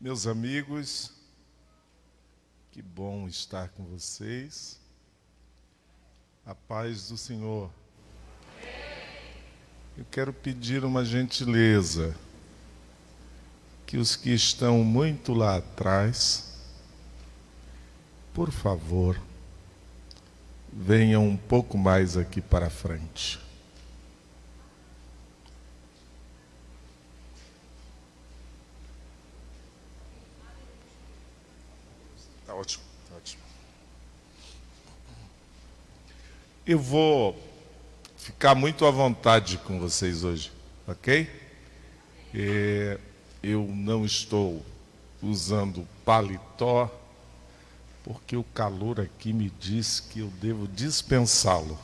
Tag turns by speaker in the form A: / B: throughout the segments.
A: Meus amigos, que bom estar com vocês. A paz do Senhor. Eu quero pedir uma gentileza, que os que estão muito lá atrás, por favor, venham um pouco mais aqui para frente. Tá ótimo, tá ótimo. Eu vou ficar muito à vontade com vocês hoje, ok? Eu não estou usando paletó, porque o calor aqui me diz que eu devo dispensá-lo,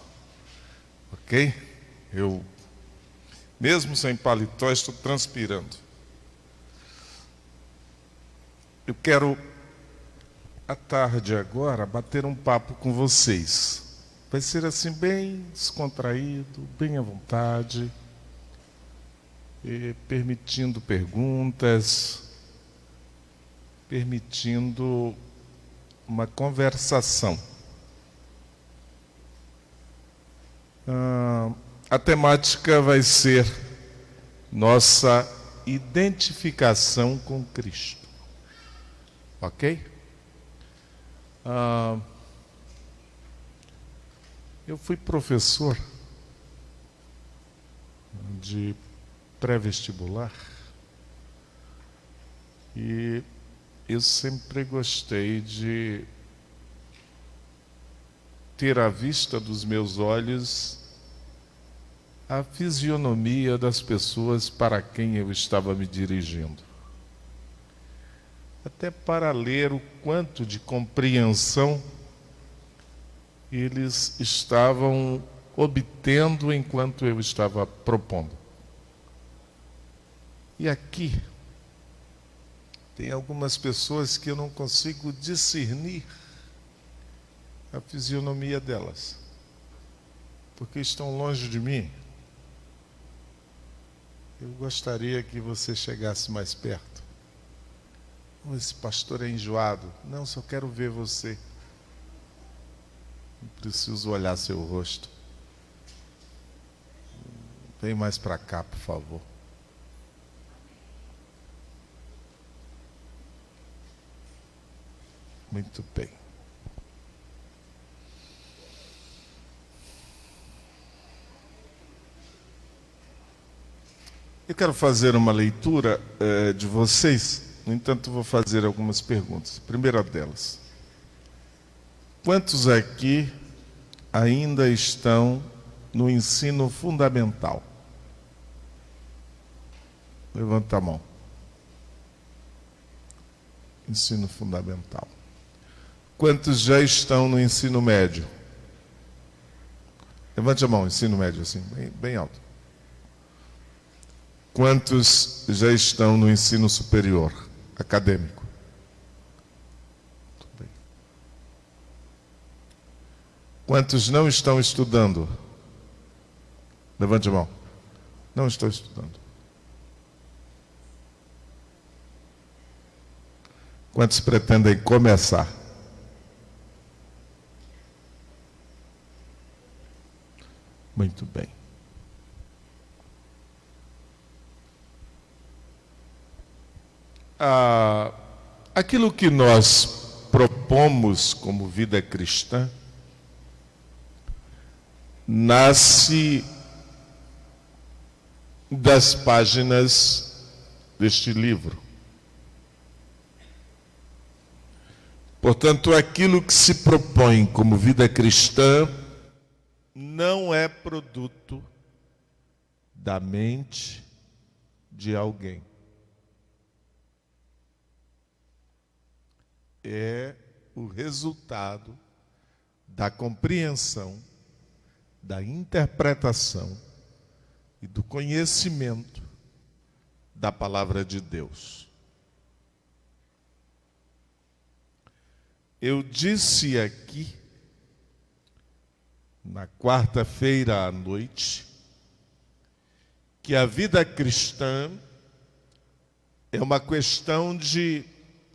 A: ok? Eu, mesmo sem paletó, estou transpirando. Eu quero, à tarde agora, bater um papo com vocês. Vai ser assim bem descontraído, bem à vontade, permitindo perguntas, permitindo uma conversação. A temática vai ser nossa identificação com Cristo. Ok? Eu fui professor de pré-vestibular e eu sempre gostei de ter à vista dos meus olhos a fisionomia das pessoas para quem eu estava me dirigindo. Até para ler o quanto de compreensão eles estavam obtendo enquanto eu estava propondo. E aqui tem algumas pessoas que eu não consigo discernir a fisionomia delas, porque estão longe de mim. Eu gostaria que você chegasse mais perto. Esse pastor é enjoado. Não, só quero ver você. Não preciso olhar seu rosto. Vem mais para cá, por favor. Muito bem. Eu quero fazer uma leitura de vocês. No entanto, vou fazer algumas perguntas. Primeira delas. Quantos aqui ainda estão no ensino fundamental? Levanta a mão. Ensino fundamental. Quantos já estão no ensino médio? Levante a mão, ensino médio, assim, bem alto. Quantos já estão no ensino superior, acadêmico? Muito bem. Quantos não estão estudando? Levante a mão. Não estou estudando. Quantos pretendem começar? Muito bem. Aquilo que nós propomos como vida cristã nasce das páginas deste livro. Portanto, aquilo que se propõe como vida cristã não é produto da mente de alguém. É o resultado da compreensão, da interpretação e do conhecimento da palavra de Deus. Eu disse aqui, na quarta-feira à noite, que a vida cristã é uma questão de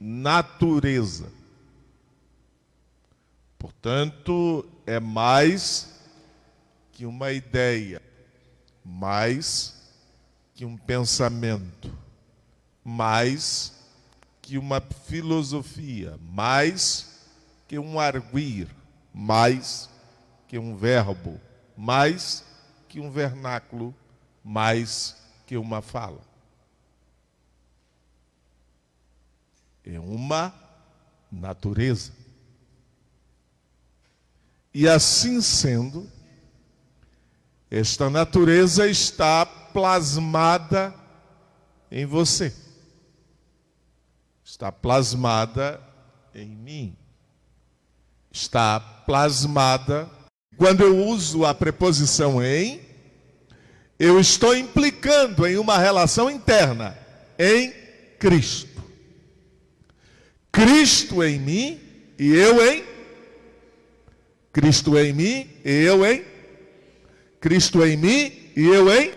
A: natureza. Portanto, é mais que uma ideia, mais que um pensamento, mais que uma filosofia, mais que um arguir, mais que um verbo, mais que um vernáculo, mais que uma fala. É uma natureza. E assim sendo, esta natureza está plasmada em você. Está plasmada em mim. Está plasmada. Quando eu uso a preposição em, eu estou implicando em uma relação interna, em Cristo. Cristo em mim e eu em Cristo em mim e eu em Cristo em mim e eu em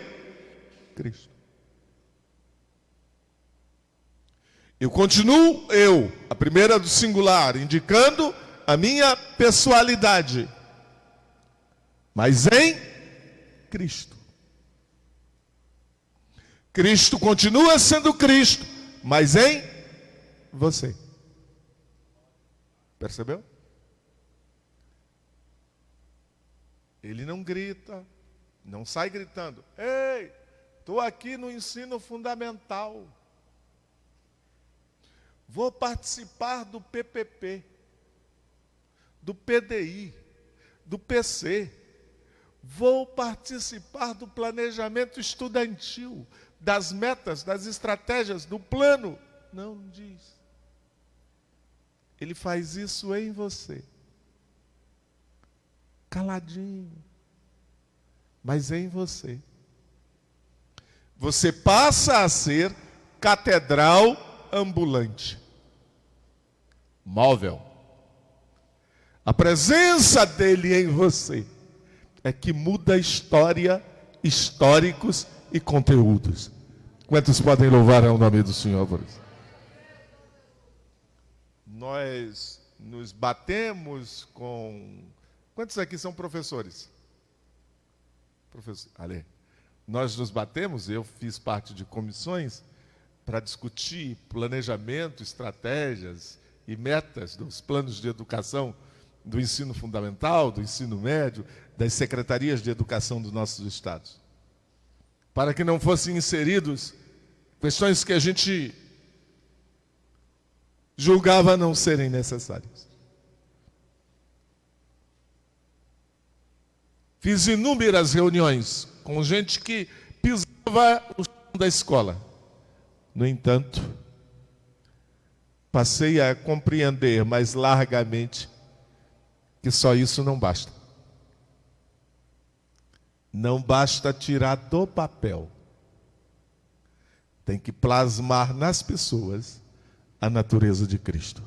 A: Cristo. Eu continuo a primeira do singular, indicando a minha pessoalidade, mas em Cristo. Cristo continua sendo Cristo, mas em você. Percebeu? Ele não grita, não sai gritando: ei, estou aqui no ensino fundamental, vou participar do PPP, do PDI, do PC, vou participar do planejamento estudantil, das metas, das estratégias, do plano. Não diz. Ele faz isso em você. Caladinho. Mas em você. Você passa a ser catedral ambulante. Móvel. A presença dele em você é que muda a história, históricos e conteúdos. Quantos podem louvar ao nome do Senhor por isso? Nós nos batemos com... Quantos aqui são professores? Professor, ali. Nós nos batemos, eu fiz parte de comissões para discutir planejamento, estratégias e metas dos planos de educação do ensino fundamental, do ensino médio, das secretarias de educação dos nossos estados. Para que não fossem inseridos questões que a gente julgava não serem necessárias. Fiz inúmeras reuniões com gente que pisava o chão da escola. No entanto, passei a compreender mais largamente que só isso não basta. Não basta tirar do papel. Tem que plasmar nas pessoas a natureza de Cristo.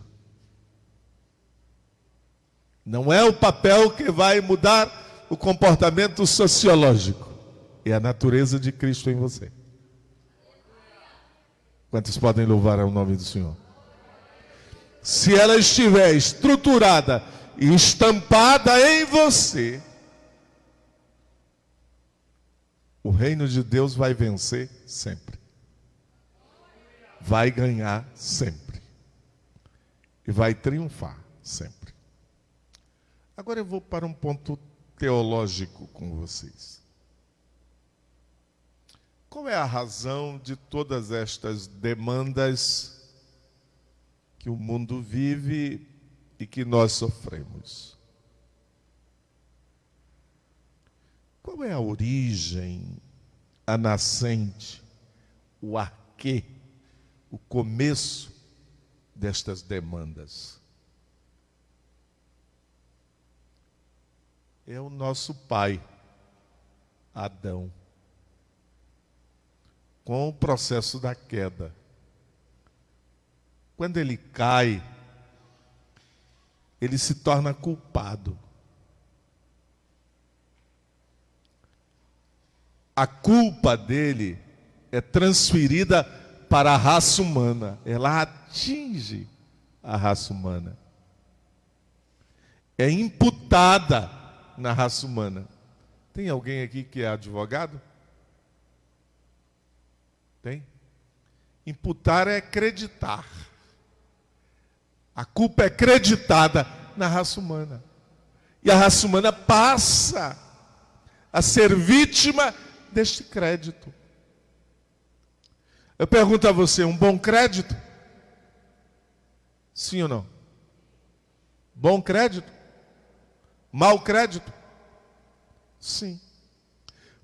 A: Não é o papel que vai mudar o comportamento sociológico. É a natureza de Cristo em você. Quantos podem louvar ao nome do Senhor? Se ela estiver estruturada e estampada em você, o reino de Deus vai vencer sempre. Vai ganhar sempre. E vai triunfar sempre. Agora eu vou para um ponto teológico com vocês. Qual é a razão de todas estas demandas que o mundo vive e que nós sofremos? Qual é a origem, a nascente, o aquê, o começo destas demandas? É o nosso pai, Adão, com o processo da queda. Quando ele cai, ele se torna culpado. A culpa dele é transferida para a raça humana, ela atinge a raça humana. É imputada na raça humana. Tem alguém aqui que é advogado? Tem? Imputar é acreditar. A culpa é creditada na raça humana. E a raça humana passa a ser vítima deste crédito. Eu pergunto a você, um bom crédito? Sim ou não? Bom crédito? Mau crédito? Sim.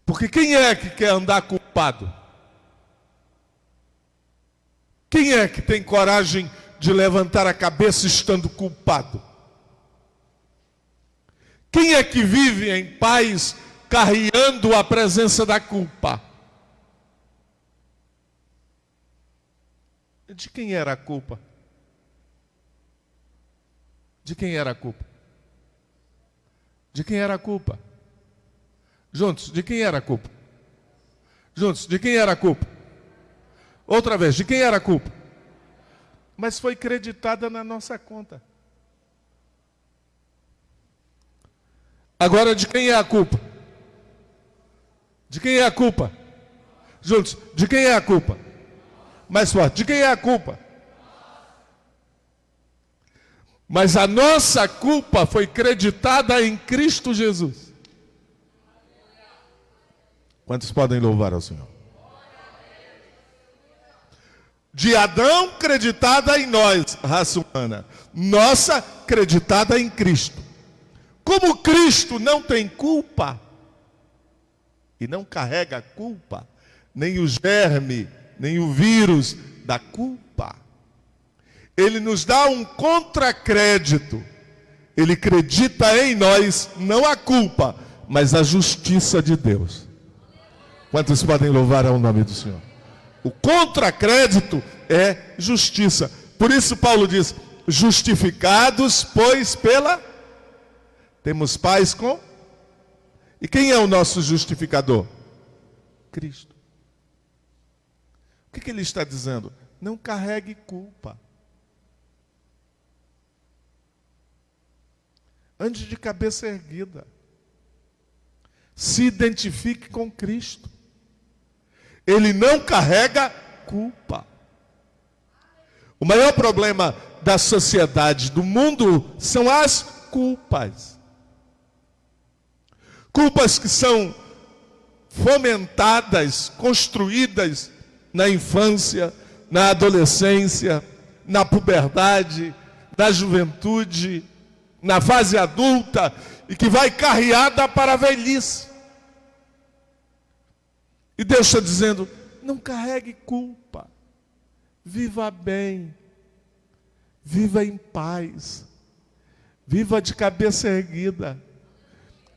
A: Porque quem é que quer andar culpado? Quem é que tem coragem de levantar a cabeça estando culpado? Quem é que vive em paz carreando a presença da culpa? De quem era a culpa? De quem era a culpa? De quem era a culpa? Juntos, de quem era a culpa? Juntos, de quem era a culpa? Outra vez, de quem era a culpa? Mas foi creditada na nossa conta. Agora, de quem é a culpa? De quem é a culpa? Juntos, de quem é a culpa? Mais forte, de quem é a culpa? Mas a nossa culpa foi creditada em Cristo Jesus. Quantos podem louvar ao Senhor? De Adão, creditada em nós, raça humana. Nossa, creditada em Cristo. Como Cristo não tem culpa, e não carrega a culpa, nem o germe, nem o vírus da culpa, Ele nos dá um contracrédito. Ele acredita em nós, não a culpa, mas a justiça de Deus. Quantos podem louvar ao nome do Senhor? O contracrédito é justiça. Por isso Paulo diz, justificados, pois pela... Temos paz com... E quem é o nosso justificador? Cristo. O que ele está dizendo? Não carregue culpa. Ande de cabeça erguida. Se identifique com Cristo. Ele não carrega culpa. O maior problema da sociedade, do mundo, são as culpas. Culpas que são fomentadas, construídas na infância, na adolescência, na puberdade, na juventude, na fase adulta, e que vai carreada para a velhice. E Deus está dizendo, não carregue culpa, viva bem, viva em paz, viva de cabeça erguida,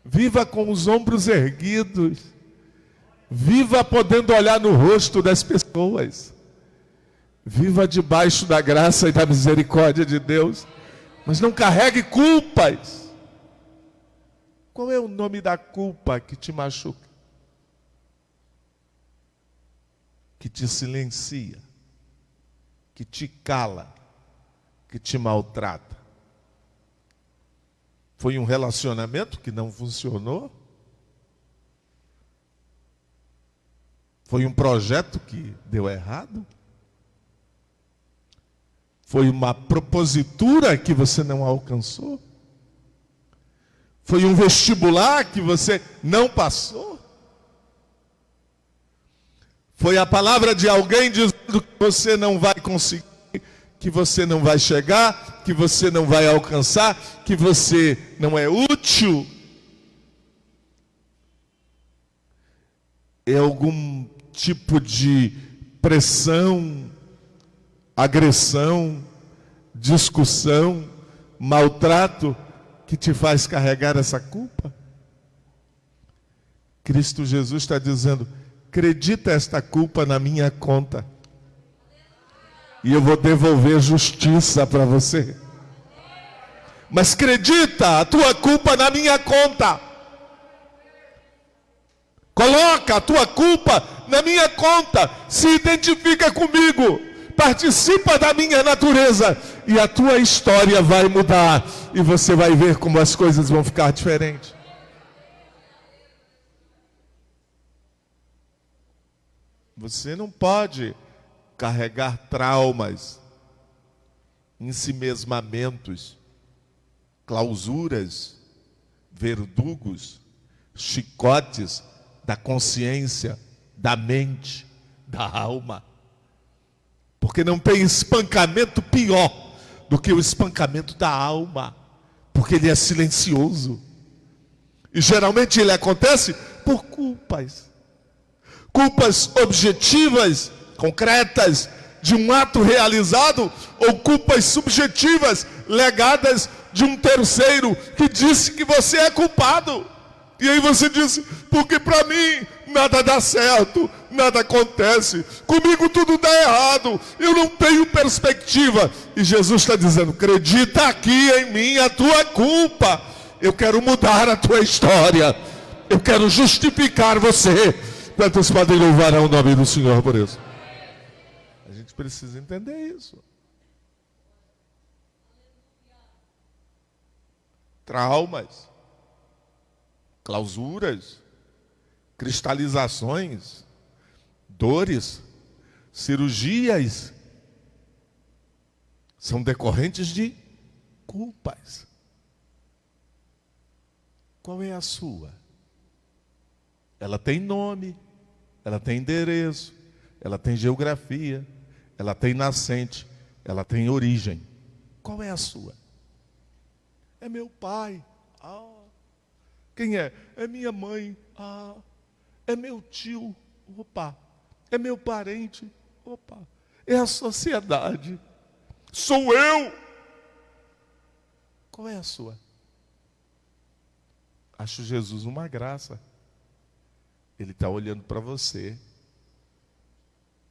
A: viva com os ombros erguidos, viva podendo olhar no rosto das pessoas, viva debaixo da graça e da misericórdia de Deus, mas não carregue culpas. Qual é o nome da culpa que te machuca? Que te silencia, que te cala, que te maltrata? Foi um relacionamento que não funcionou? Foi um projeto que deu errado? Foi uma propositura que você não alcançou? Foi um vestibular que você não passou? Foi a palavra de alguém dizendo que você não vai conseguir, que você não vai chegar, que você não vai alcançar, que você não é útil? É algum tipo de pressão, agressão, discussão, maltrato que te faz carregar essa culpa? Cristo Jesus está dizendo, acredita esta culpa na minha conta, e eu vou devolver justiça para você. Mas acredita a tua culpa na minha conta. Coloca a tua culpa na minha conta, se identifica comigo, participa da minha natureza, e a tua história vai mudar, e você vai ver como as coisas vão ficar diferentes. Você não pode carregar traumas, ensimesmamentos, clausuras, verdugos, chicotes da consciência, da mente, da alma. Porque não tem espancamento pior do que o espancamento da alma, porque ele é silencioso. E geralmente ele acontece por culpas. Culpas objetivas, concretas, de um ato realizado, ou culpas subjetivas, legadas de um terceiro que disse que você é culpado. E aí você disse, porque para mim nada dá certo, nada acontece, comigo tudo dá errado, eu não tenho perspectiva. E Jesus está dizendo, acredita aqui em mim a tua culpa. Eu quero mudar a tua história, eu quero justificar você. Quantos podem louvar ao nome do Senhor por isso? A gente precisa entender isso. Traumas, clausuras, cristalizações, dores, cirurgias, são decorrentes de culpas. Qual é a sua? Ela tem nome, ela tem endereço, ela tem geografia, ela tem nascente, ela tem origem. Qual é a sua? É meu pai. Quem é? É minha mãe. É meu tio. Opa. É meu parente. Opa. É a sociedade. Sou eu. Qual é a sua? Acho Jesus uma graça. Ele está olhando para você.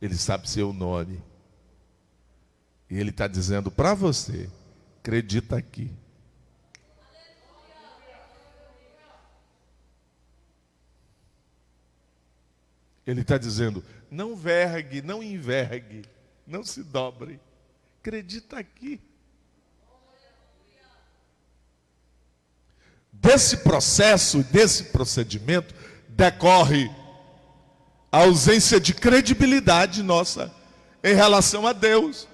A: Ele sabe seu nome. E ele está dizendo para você, acredita aqui. Ele está dizendo, não vergue, não envergue, não se dobre. Acredita aqui. Desse processo, desse procedimento, decorre a ausência de credibilidade nossa em relação a Deus.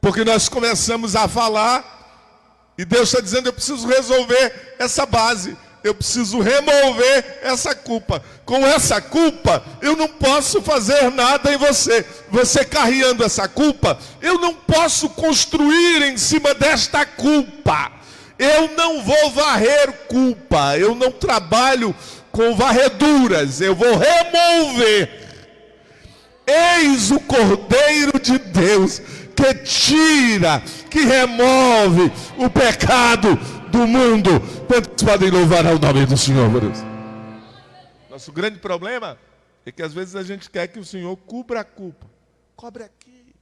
A: Porque nós começamos a falar e Deus está dizendo, eu preciso resolver essa base. Eu preciso remover essa culpa. Com essa culpa, eu não posso fazer nada em você. Você carregando essa culpa, eu não posso construir em cima desta culpa. Eu não vou varrer culpa. Eu não trabalho com varreduras. Eu vou remover. Eis o Cordeiro de Deus que tira, que remove o pecado do mundo. Quantos podem louvar ao nome do Senhor por isso? Nosso grande problema é que às vezes a gente quer que o Senhor cubra a culpa. Cobre aqui,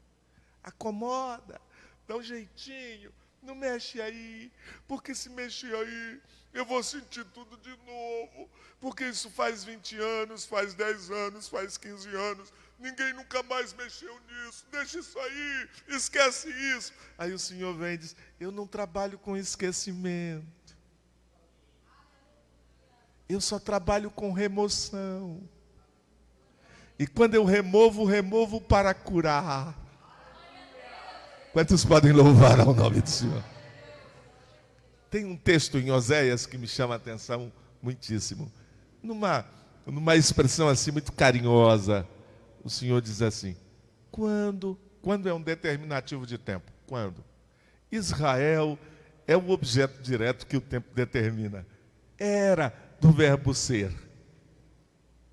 A: acomoda, dá um jeitinho, não mexe aí, porque se mexer aí, eu vou sentir tudo de novo, porque isso faz 20 anos, faz 10 anos, faz 15 anos, ninguém nunca mais mexeu nisso, deixa isso aí, esquece isso. Aí o Senhor vem e diz, eu não trabalho com esquecimento. Eu só trabalho com remoção. E quando eu removo para curar. Quantos podem louvar ao nome do Senhor? Tem um texto em Oséias que me chama a atenção muitíssimo. Numa expressão assim muito carinhosa, o Senhor diz assim, quando é um determinativo de tempo? Quando? Israel é o objeto direto que o tempo determina. Era do verbo ser.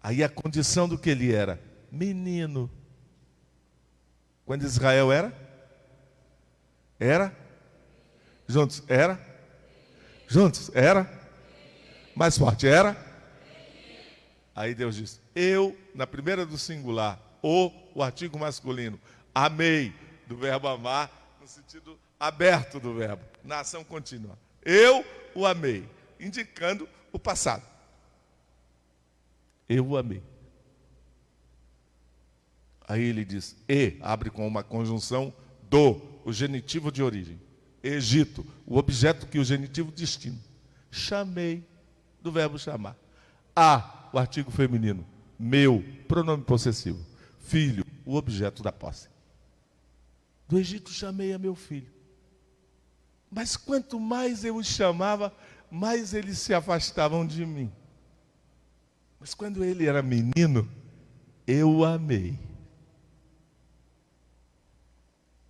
A: Aí a condição do que ele era? Menino. Quando Israel era? Era? Juntos, era? Juntos, era? Mais forte, era? Aí Deus diz, eu, na primeira do singular, o artigo masculino, amei, do verbo amar, no sentido aberto do verbo, na ação contínua. Eu o amei, indicando o passado. Eu o amei. Aí ele diz, e, abre com uma conjunção do, o genitivo de origem. Egito, o objeto que o genitivo destina. Chamei, do verbo chamar. A, o artigo feminino. Meu, pronome possessivo. Filho, o objeto da posse. Do Egito chamei a meu filho. Mas quanto mais eu os chamava, mais eles se afastavam de mim. Mas quando ele era menino, eu o amei.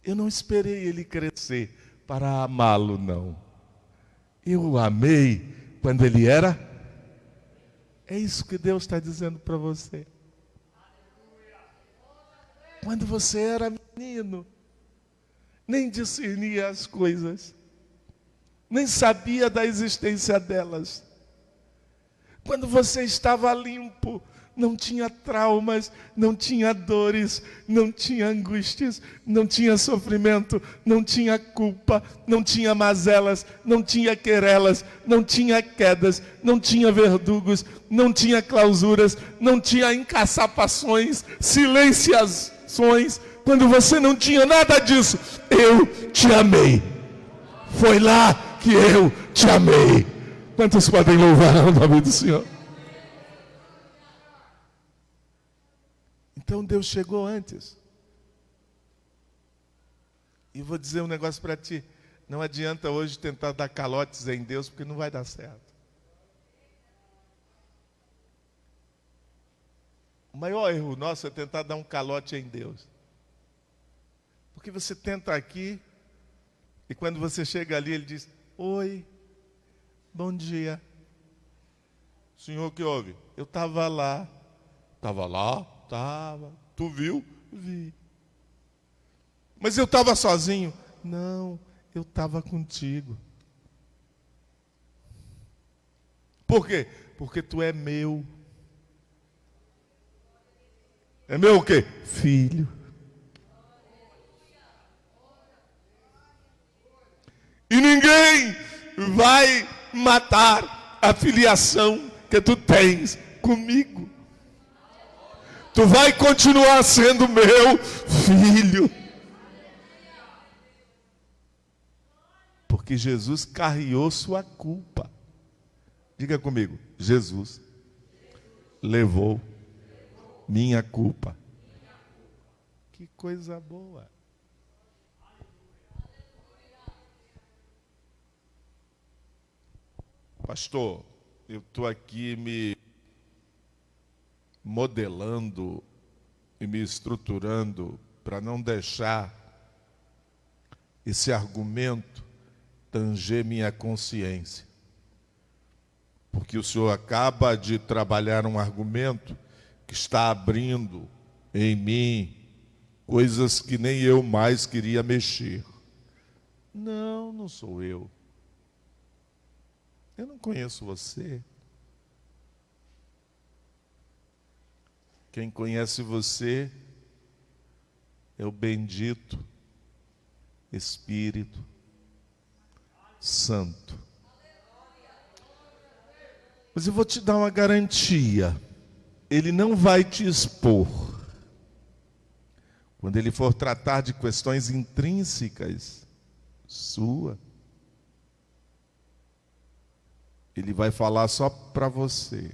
A: Eu não esperei ele crescer para amá-lo, não. Eu o amei quando ele era. É isso que Deus está dizendo para você. Quando você era menino, nem discernia as coisas, nem sabia da existência delas. Quando você estava limpo, não tinha traumas, não tinha dores, não tinha angústias, não tinha sofrimento, não tinha culpa, não tinha mazelas, não tinha querelas, não tinha quedas, não tinha verdugos, não tinha clausuras, não tinha encaçapações, silenciações. Quando você não tinha nada disso, eu te amei. Foi lá que eu te amei. Quantos podem louvar o nome do Senhor? Então Deus chegou antes. E vou dizer um negócio para ti. Não adianta hoje tentar dar calotes em Deus, porque não vai dar certo. O maior erro nosso é tentar dar um calote em Deus. Porque você tenta aqui, e quando você chega ali, ele diz, oi, bom dia. Senhor, o que houve? Eu estava lá. Estava lá? Estava. Tu viu? Vi. Mas eu estava sozinho? Não, eu estava contigo. Por quê? Porque tu é meu. É meu o quê? Filho. E ninguém vai matar a filiação que tu tens comigo. Tu vai continuar sendo meu filho. Porque Jesus carregou sua culpa. Diga comigo, Jesus levou minha culpa. Que coisa boa. Pastor, eu estou aqui me modelando e me estruturando para não deixar esse argumento tanger minha consciência. Porque o senhor acaba de trabalhar um argumento que está abrindo em mim coisas que nem eu mais queria mexer. Não, não sou eu. Eu não conheço você. Quem conhece você é o bendito Espírito Santo. Mas eu vou te dar uma garantia. Ele não vai te expor. Quando ele for tratar de questões intrínsecas sua, ele vai falar só para você.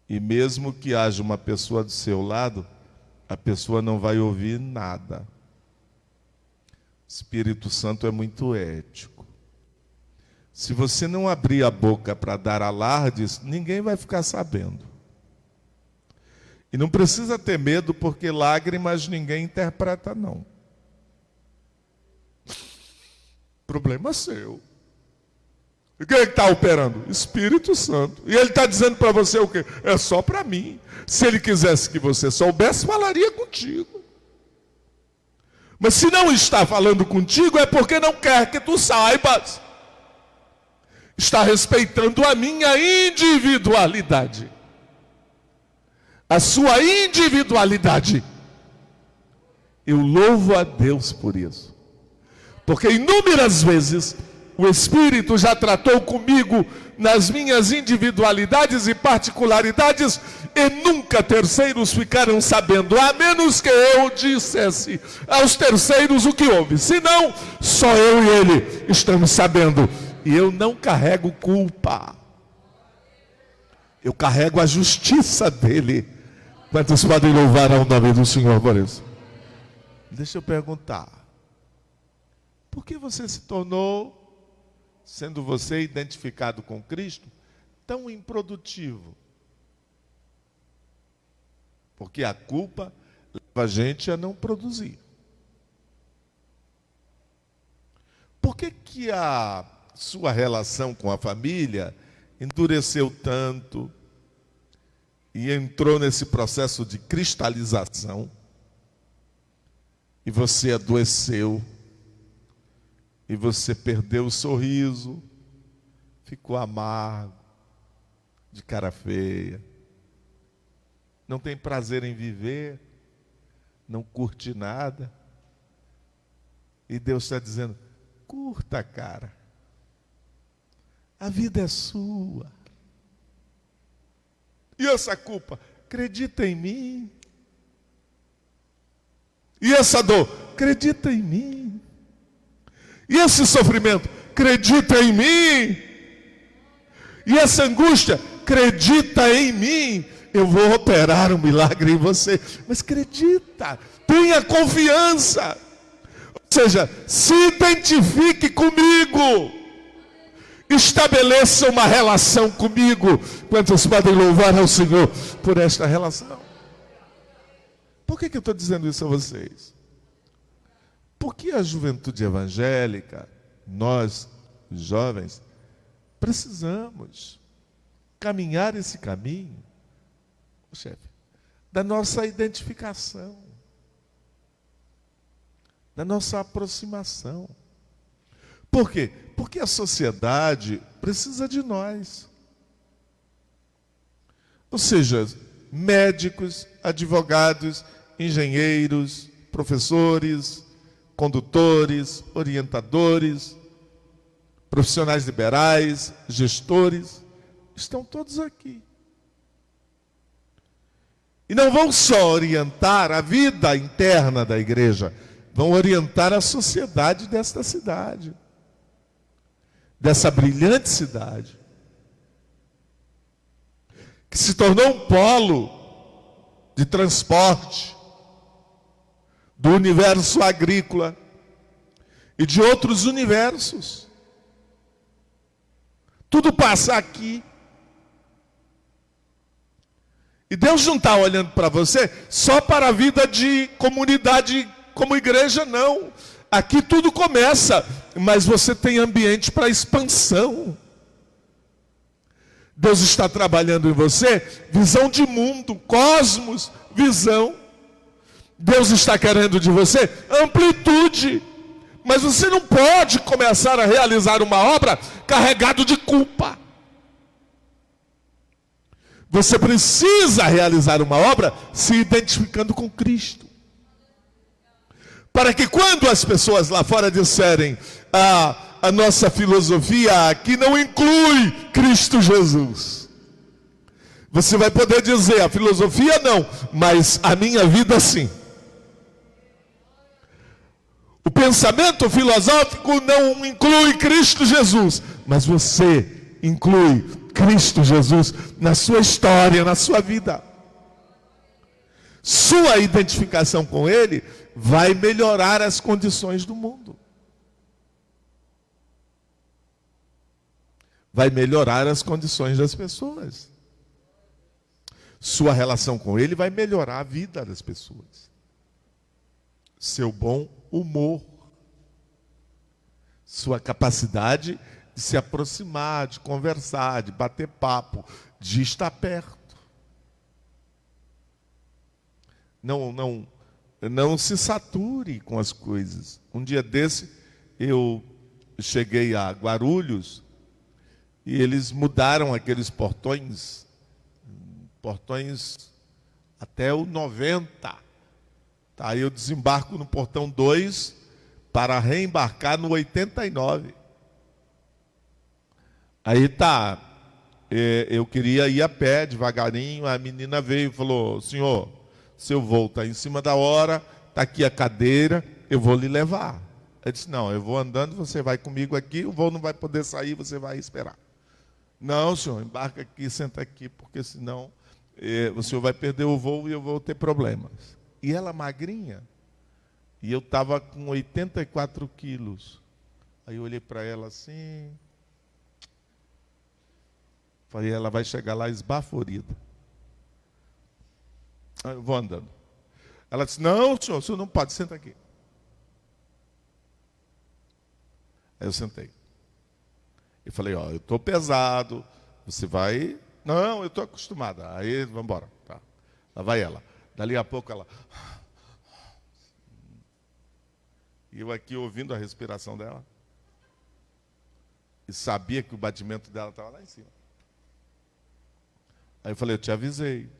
A: E mesmo que haja uma pessoa do seu lado, a pessoa não vai ouvir nada. O Espírito Santo é muito ético. Se você não abrir a boca para dar alardes, ninguém vai ficar sabendo. E não precisa ter medo, porque lágrimas ninguém interpreta, não. Problema seu. E quem é que está operando? Espírito Santo. E ele está dizendo para você o quê? É só para mim. Se ele quisesse que você soubesse, falaria contigo. Mas se não está falando contigo, é porque não quer que tu saibas. Está respeitando a minha individualidade. A sua individualidade. Eu louvo a Deus por isso. Porque inúmeras vezes o Espírito já tratou comigo nas minhas individualidades e particularidades, e nunca terceiros ficaram sabendo, a menos que eu dissesse aos terceiros o que houve. Senão, só eu e ele estamos sabendo. E eu não carrego culpa. Eu carrego a justiça dele. Quantos podem louvar ao nome do Senhor por isso? Deixa eu perguntar. Por que você se tornou, sendo você identificado com Cristo, tão improdutivo? Porque a culpa leva a gente a não produzir. Por que a sua relação com a família endureceu tanto e entrou nesse processo de cristalização e você adoeceu e você perdeu o sorriso, ficou amargo, de cara feia, não tem prazer em viver, não curte nada, e Deus está dizendo: curta, cara, a vida é sua. E essa culpa? Acredita em mim. E essa dor? Acredita em mim. E esse sofrimento? Acredita em mim. E essa angústia? Acredita em mim. Eu vou operar um milagre em você. Mas acredita, tenha confiança. Ou seja, se identifique comigo. Estabeleça uma relação comigo. Quantos podem louvar ao Senhor por esta relação? Por que eu estou dizendo isso a vocês? Porque a juventude evangélica, nós, jovens, precisamos caminhar esse caminho, chefe, da nossa identificação, da nossa aproximação. Por quê? Porque a sociedade precisa de nós. Ou seja, médicos, advogados, engenheiros, professores, condutores, orientadores, profissionais liberais, gestores, estão todos aqui. E não vão só orientar a vida interna da igreja, vão orientar a sociedade desta cidade, dessa brilhante cidade, que se tornou um polo de transporte do universo agrícola e de outros universos. Tudo passa aqui. E Deus não está olhando para você só para a vida de comunidade como igreja, não. Aqui tudo começa, mas você tem ambiente para expansão. Deus está trabalhando em você visão de mundo, cosmos, visão. Deus está querendo de você amplitude. Mas você não pode começar a realizar uma obra carregado de culpa. Você precisa realizar uma obra se identificando com Cristo. Para que quando as pessoas lá fora disserem a nossa filosofia aqui não inclui Cristo Jesus, você vai poder dizer: a filosofia não, mas a minha vida sim. O pensamento filosófico não inclui Cristo Jesus, mas você inclui Cristo Jesus na sua história, na sua vida. Sua identificação com Ele vai melhorar as condições do mundo. Vai melhorar as condições das pessoas. Sua relação com Ele vai melhorar a vida das pessoas. Seu bom humor. Sua capacidade de se aproximar, de conversar, de bater papo, de estar perto. Não se sature com as coisas. Um dia desse, eu cheguei a Guarulhos e eles mudaram aqueles portões até o 90. Aí eu desembarco no portão 2 para reembarcar no 89. Aí tá eu queria ir a pé, devagarinho. A menina veio e falou: senhor, seu voo está em cima da hora, está aqui a cadeira, eu vou lhe levar. Eu disse: não, eu vou andando, você vai comigo aqui, o voo não vai poder sair, você vai esperar. Não, senhor, embarca aqui, senta aqui, porque senão o senhor vai perder o voo e eu vou ter problemas. E ela magrinha, e eu estava com 84 quilos. Aí eu olhei para ela assim, falei: ela vai chegar lá esbaforida. Aí eu vou andando. Ela disse: não, senhor, o senhor não pode, senta aqui. Aí eu sentei. E falei: ó, eu estou pesado, você vai... Não, eu estou acostumada. Aí, vamos embora. Tá. Lá vai ela. Dali a pouco ela... E eu aqui ouvindo a respiração dela. E sabia que o batimento dela estava lá em cima. Aí eu falei: eu te avisei.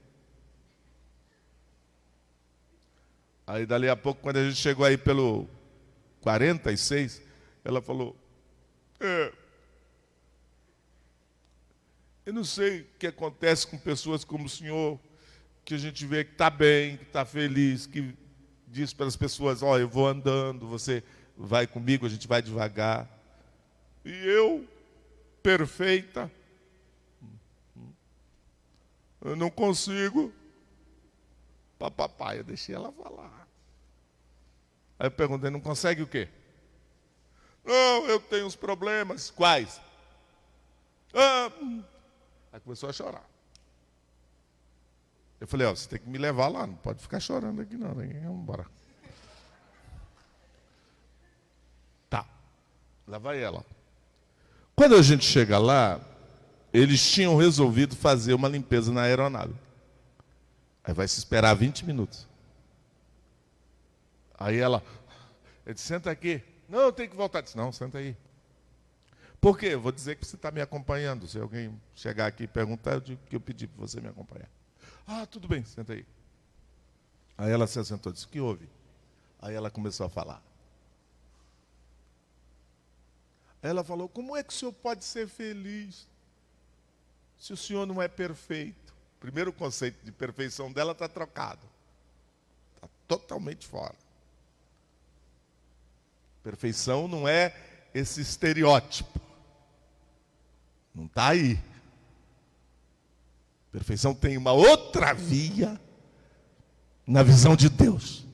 A: Aí dali a pouco, quando a gente chegou aí pelo 46, ela falou: eu não sei o que acontece com pessoas como o senhor, que a gente vê que está bem, que está feliz, que diz para as pessoas: ó, eu vou andando, você vai comigo, a gente vai devagar. E eu, perfeita, eu não consigo. Papai, eu deixei ela falar. Aí eu perguntei: não consegue o quê? Não, eu tenho uns problemas. Quais? Aí começou a chorar. Eu falei: ó, você tem que me levar lá, não pode ficar chorando aqui não. Vamos embora. Tá, lá vai ela. Quando a gente chega lá, eles tinham resolvido fazer uma limpeza na aeronave. Aí vai se esperar 20 minutos. Aí ela, eu disse: senta aqui. Não, eu tenho que voltar. Eu disse: não, senta aí. Por quê? Eu vou dizer que você está me acompanhando. Se alguém chegar aqui e perguntar, eu digo que eu pedi para você me acompanhar. Ah, tudo bem, senta aí. Aí ela se assentou e disse: o que houve? Aí ela começou a falar. Aí ela falou: como é que o senhor pode ser feliz se o senhor não é perfeito? Primeiro, o conceito de perfeição dela está trocado. Está totalmente fora. Perfeição não é esse estereótipo. Não está aí. Perfeição tem uma outra via na visão de Deus.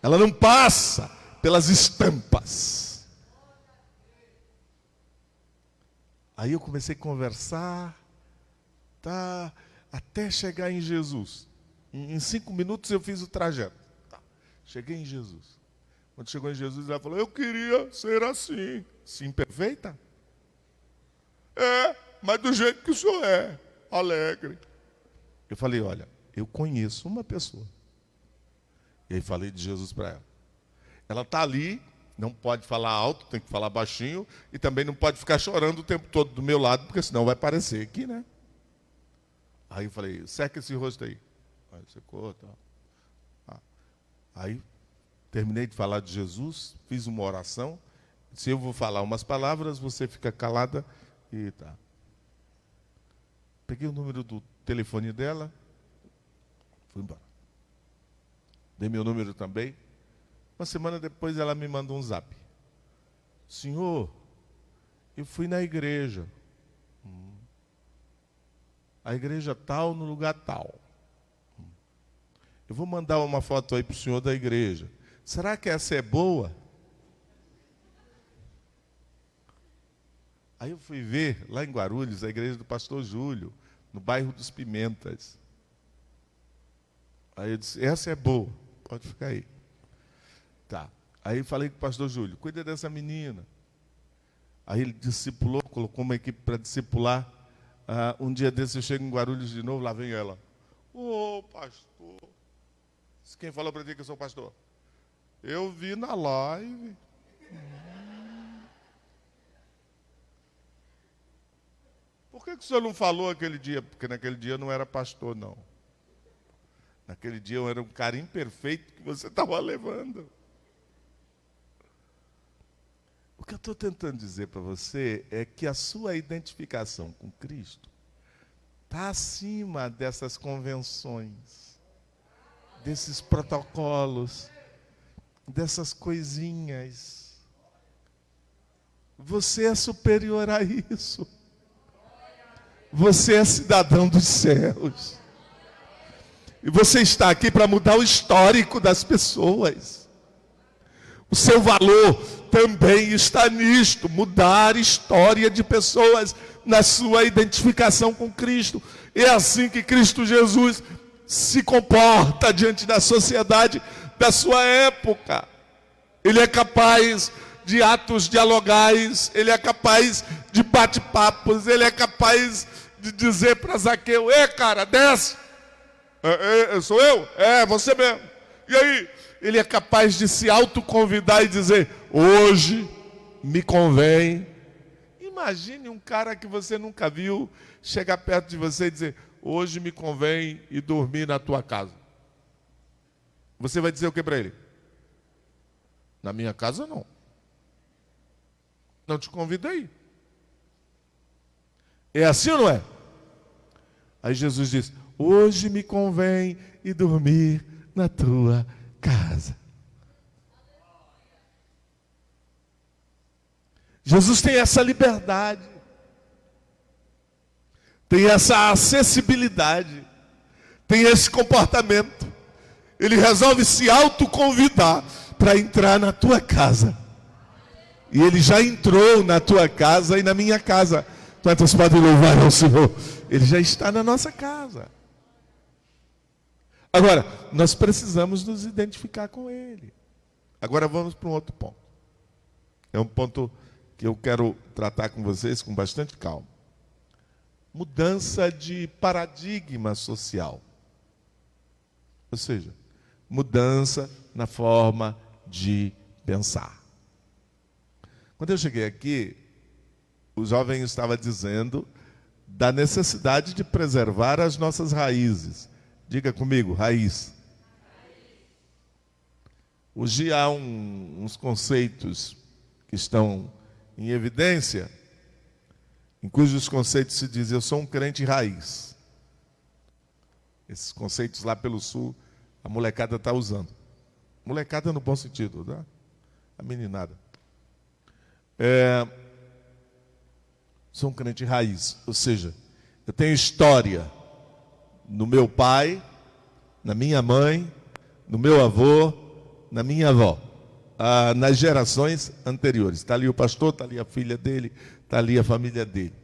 A: Ela não passa pelas estampas. Aí eu comecei a conversar, tá, até chegar em Jesus. Em 5 minutos eu fiz o trajeto. Tá. Cheguei em Jesus. Quando chegou em Jesus, ela falou: eu queria ser assim. Sim, perfeita? É, mas do jeito que o senhor é, alegre. Eu falei: olha, eu conheço uma pessoa. E aí falei de Jesus para ela. Ela está ali, não pode falar alto, tem que falar baixinho, e também não pode ficar chorando o tempo todo do meu lado, porque senão vai parecer aqui, né? Aí eu falei: seca esse rosto aí. Aí secou, tá. Aí terminei de falar de Jesus, fiz uma oração. Se eu vou falar umas palavras, você fica calada e tá. Peguei o número do telefone dela, fui embora. Dei meu número também. Uma semana depois ela me mandou um zap: senhor, eu fui na igreja. A igreja tal, no lugar tal. Eu vou mandar uma foto aí para o senhor da igreja. Será que essa é boa? Aí eu fui ver, lá em Guarulhos, a igreja do pastor Júlio, no bairro dos Pimentas. Aí eu disse: essa é boa, pode ficar aí. Tá. Aí falei com o pastor Júlio: cuida dessa menina. Aí ele discipulou, colocou uma equipe para discipular. Um dia desse eu chego em Guarulhos de novo, lá vem ela: ô pastor, quem falou para ti que eu sou pastor? Eu vi na live. Por que o senhor não falou aquele dia? Porque naquele dia eu não era pastor, não. Naquele dia eu era um cara imperfeito que você estava levando. O que eu estou tentando dizer para você é que a sua identificação com Cristo está acima dessas convenções, desses protocolos, dessas coisinhas. Você é superior a isso. Você é cidadão dos céus. E você está aqui para mudar o histórico das pessoas. O seu valor também está nisto, mudar a história de pessoas na sua identificação com Cristo. É assim que Cristo Jesus se comporta diante da sociedade da sua época. Ele é capaz de atos dialogais, ele é capaz de bate-papos, ele é capaz de dizer para Zaqueu: "Ei, cara, desce." Sou eu? É, você mesmo. E aí? Ele é capaz de se autoconvidar e dizer: "Hoje me convém." Imagine um cara que você nunca viu chegar perto de você e dizer: "Hoje me convém ir dormir na tua casa." Você vai dizer o que para ele? "Na minha casa não. Não te convido aí." É assim ou não é? Aí Jesus diz: "Hoje me convém ir dormir na tua casa." Jesus tem essa liberdade, tem essa acessibilidade, tem esse comportamento. Ele resolve se autoconvidar para entrar na tua casa. E ele já entrou na tua casa e na minha casa. Quantos podem louvar ao Senhor? Ele já está na nossa casa. Agora, nós precisamos nos identificar com Ele. Agora vamos para um outro ponto. É um ponto que eu quero tratar com vocês com bastante calma. Mudança de paradigma social. Ou seja, mudança na forma de pensar. Quando eu cheguei aqui, o jovem estava dizendo da necessidade de preservar as nossas raízes. Diga comigo, raiz. Hoje há uns conceitos que estão em evidência, em cujos conceitos se diz: "Eu sou um crente raiz." Esses conceitos lá pelo sul, a molecada está usando. Molecada no bom sentido, né? A meninada. Sou um crente raiz, ou seja, eu tenho história no meu pai, na minha mãe, no meu avô, na minha avó, nas gerações anteriores. Está ali o pastor, está ali a filha dele, está ali a família dele.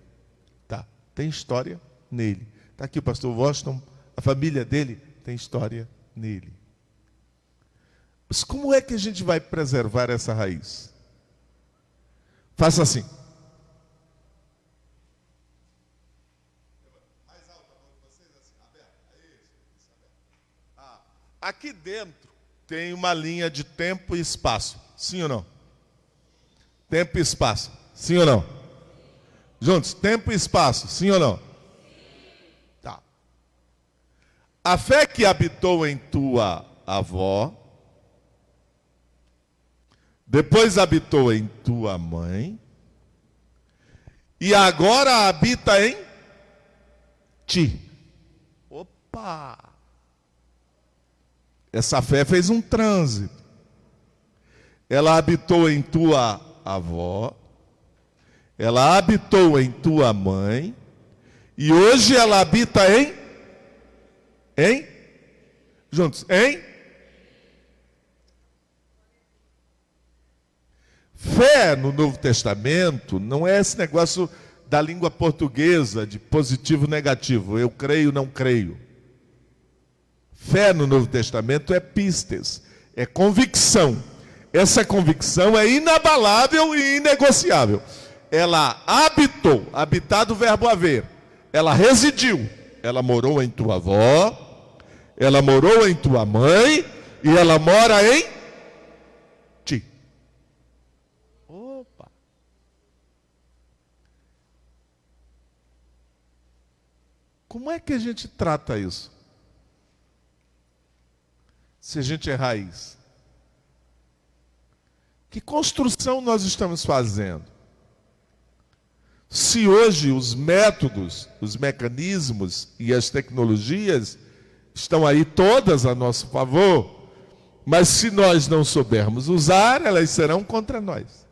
A: Tá. Tem história nele. Está aqui o pastor Washington, a família dele tem história nele. Mas como é que a gente vai preservar essa raiz? Faça assim. Mais alto a mão de vocês, assim, aberto. Isso, aberto. Aqui dentro tem uma linha de tempo e espaço. Sim ou não? Tempo e espaço. Sim ou não? Juntos, tempo e espaço. Sim ou não? Tá. A fé que habitou em tua avó, depois habitou em tua mãe, e agora habita em ti. Opa! Essa fé fez um trânsito. Ela habitou em tua avó, ela habitou em tua mãe, e hoje ela habita juntos, Fé no Novo Testamento não é esse negócio da língua portuguesa de positivo e negativo. Eu creio, não creio. Fé no Novo Testamento é pistes, é convicção. Essa convicção é inabalável e inegociável. Ela habitou, habitar do verbo haver. Ela residiu, ela morou em tua avó, ela morou em tua mãe e ela mora em ti. Opa! Como é que a gente trata isso? Se a gente é raiz. Que construção nós estamos fazendo? Se hoje os métodos, os mecanismos e as tecnologias estão aí todas a nosso favor, mas se nós não soubermos usar, elas serão contra nós.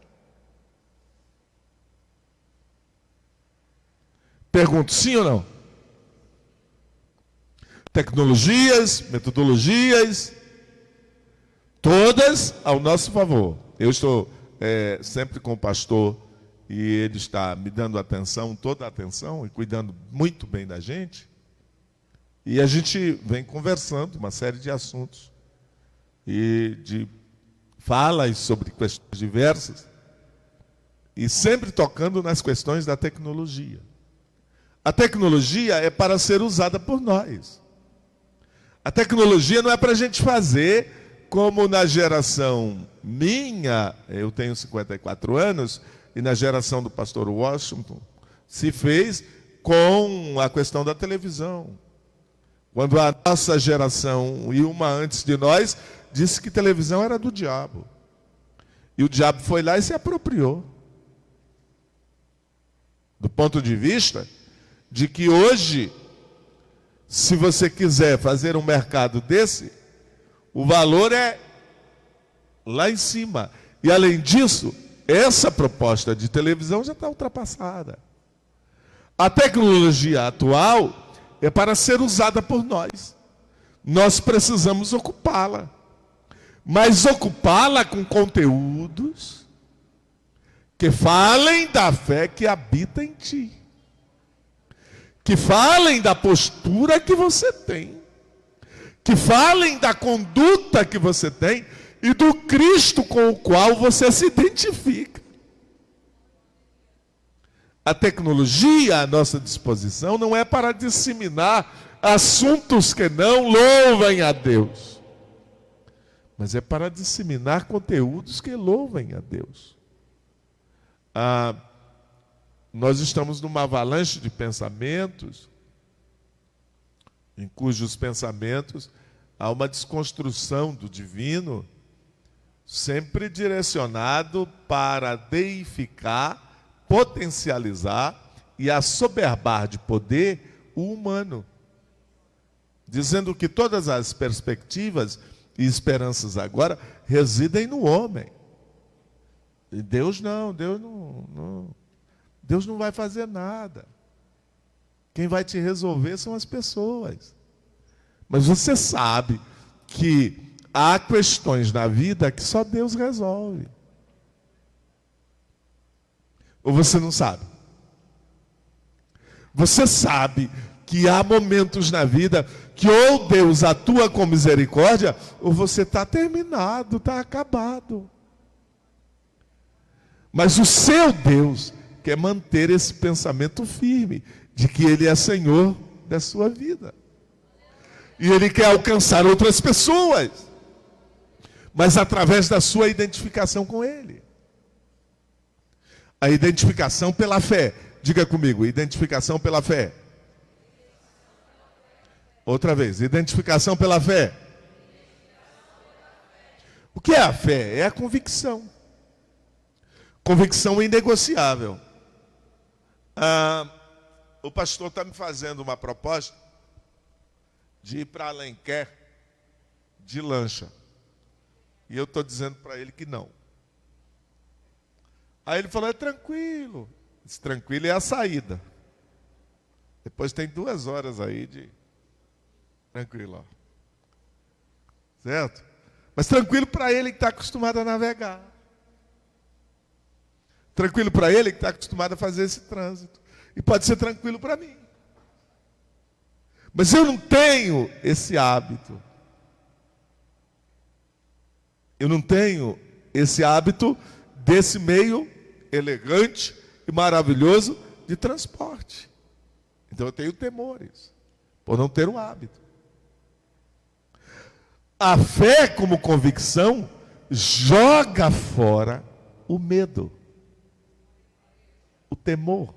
A: Pergunto, sim ou não? Tecnologias, metodologias, todas ao nosso favor. Eu estou sempre com o pastor e ele está me dando atenção, toda a atenção, e cuidando muito bem da gente. E a gente vem conversando uma série de assuntos e de falas sobre questões diversas e sempre tocando nas questões da tecnologia. A tecnologia é para ser usada por nós. A tecnologia não é para a gente fazer como na geração minha, eu tenho 54 anos, e na geração do pastor Washington, se fez com a questão da televisão. Quando a nossa geração e uma antes de nós disse que televisão era do diabo. E o diabo foi lá e se apropriou. Do ponto de vista de que hoje, se você quiser fazer um mercado desse, o valor é lá em cima. E além disso, essa proposta de televisão já está ultrapassada. A tecnologia atual é para ser usada por nós. Nós precisamos ocupá-la. Mas ocupá-la com conteúdos que falem da fé que habita em ti. Que falem da postura que você tem. Que falem da conduta que você tem e do Cristo com o qual você se identifica. A tecnologia à nossa disposição não é para disseminar assuntos que não louvem a Deus, mas é para disseminar conteúdos que louvem a Deus. Nós estamos numa avalanche de pensamentos, em cujos pensamentos há uma desconstrução do divino, sempre direcionado para deificar, potencializar e assoberbar de poder o humano, dizendo que todas as perspectivas e esperanças agora residem no homem. E Deus não vai fazer nada. Quem vai te resolver são as pessoas. Mas você sabe que há questões na vida que só Deus resolve. Ou você não sabe? Você sabe que há momentos na vida que ou Deus atua com misericórdia, ou você está terminado, está acabado. Mas o seu Deus quer manter esse pensamento firme, de que Ele é Senhor da sua vida. E Ele quer alcançar outras pessoas, mas através da sua identificação com Ele. A identificação pela fé. Diga comigo, identificação pela fé. Outra vez, identificação pela fé. O que é a fé? É a convicção. Convicção inegociável. O pastor está me fazendo uma proposta de ir para Alenquer de lancha. E eu estou dizendo para ele que não. Aí ele falou, é tranquilo. Esse tranquilo é a saída. Depois tem 2 horas aí de tranquilo. Ó. Certo? Mas tranquilo para ele que está acostumado a navegar. Tranquilo para ele que está acostumado a fazer esse trânsito. E pode ser tranquilo para mim. Mas eu não tenho esse hábito. Eu não tenho esse hábito desse meio elegante e maravilhoso de transporte. Então eu tenho temores por não ter o hábito. A fé como convicção joga fora o medo, o temor.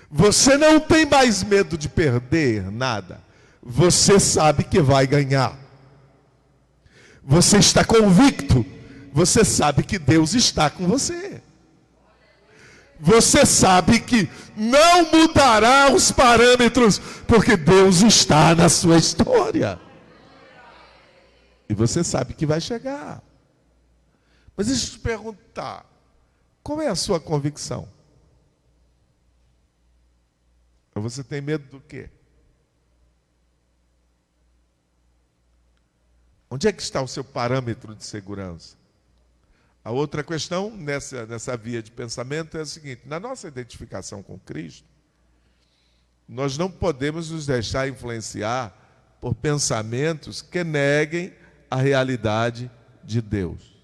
A: Você não tem mais medo de perder nada. Você sabe que vai ganhar. Você está convicto. você sabe que Deus está com você. Você sabe que não mudará os parâmetros, porque Deus está na sua história. E você sabe que vai chegar. Mas deixa eu te perguntar, qual é a sua convicção? Você tem medo do quê? Onde é que está o seu parâmetro de segurança? A outra questão nessa via de pensamento é a seguinte: na nossa identificação com Cristo, nós não podemos nos deixar influenciar por pensamentos que neguem a realidade de Deus.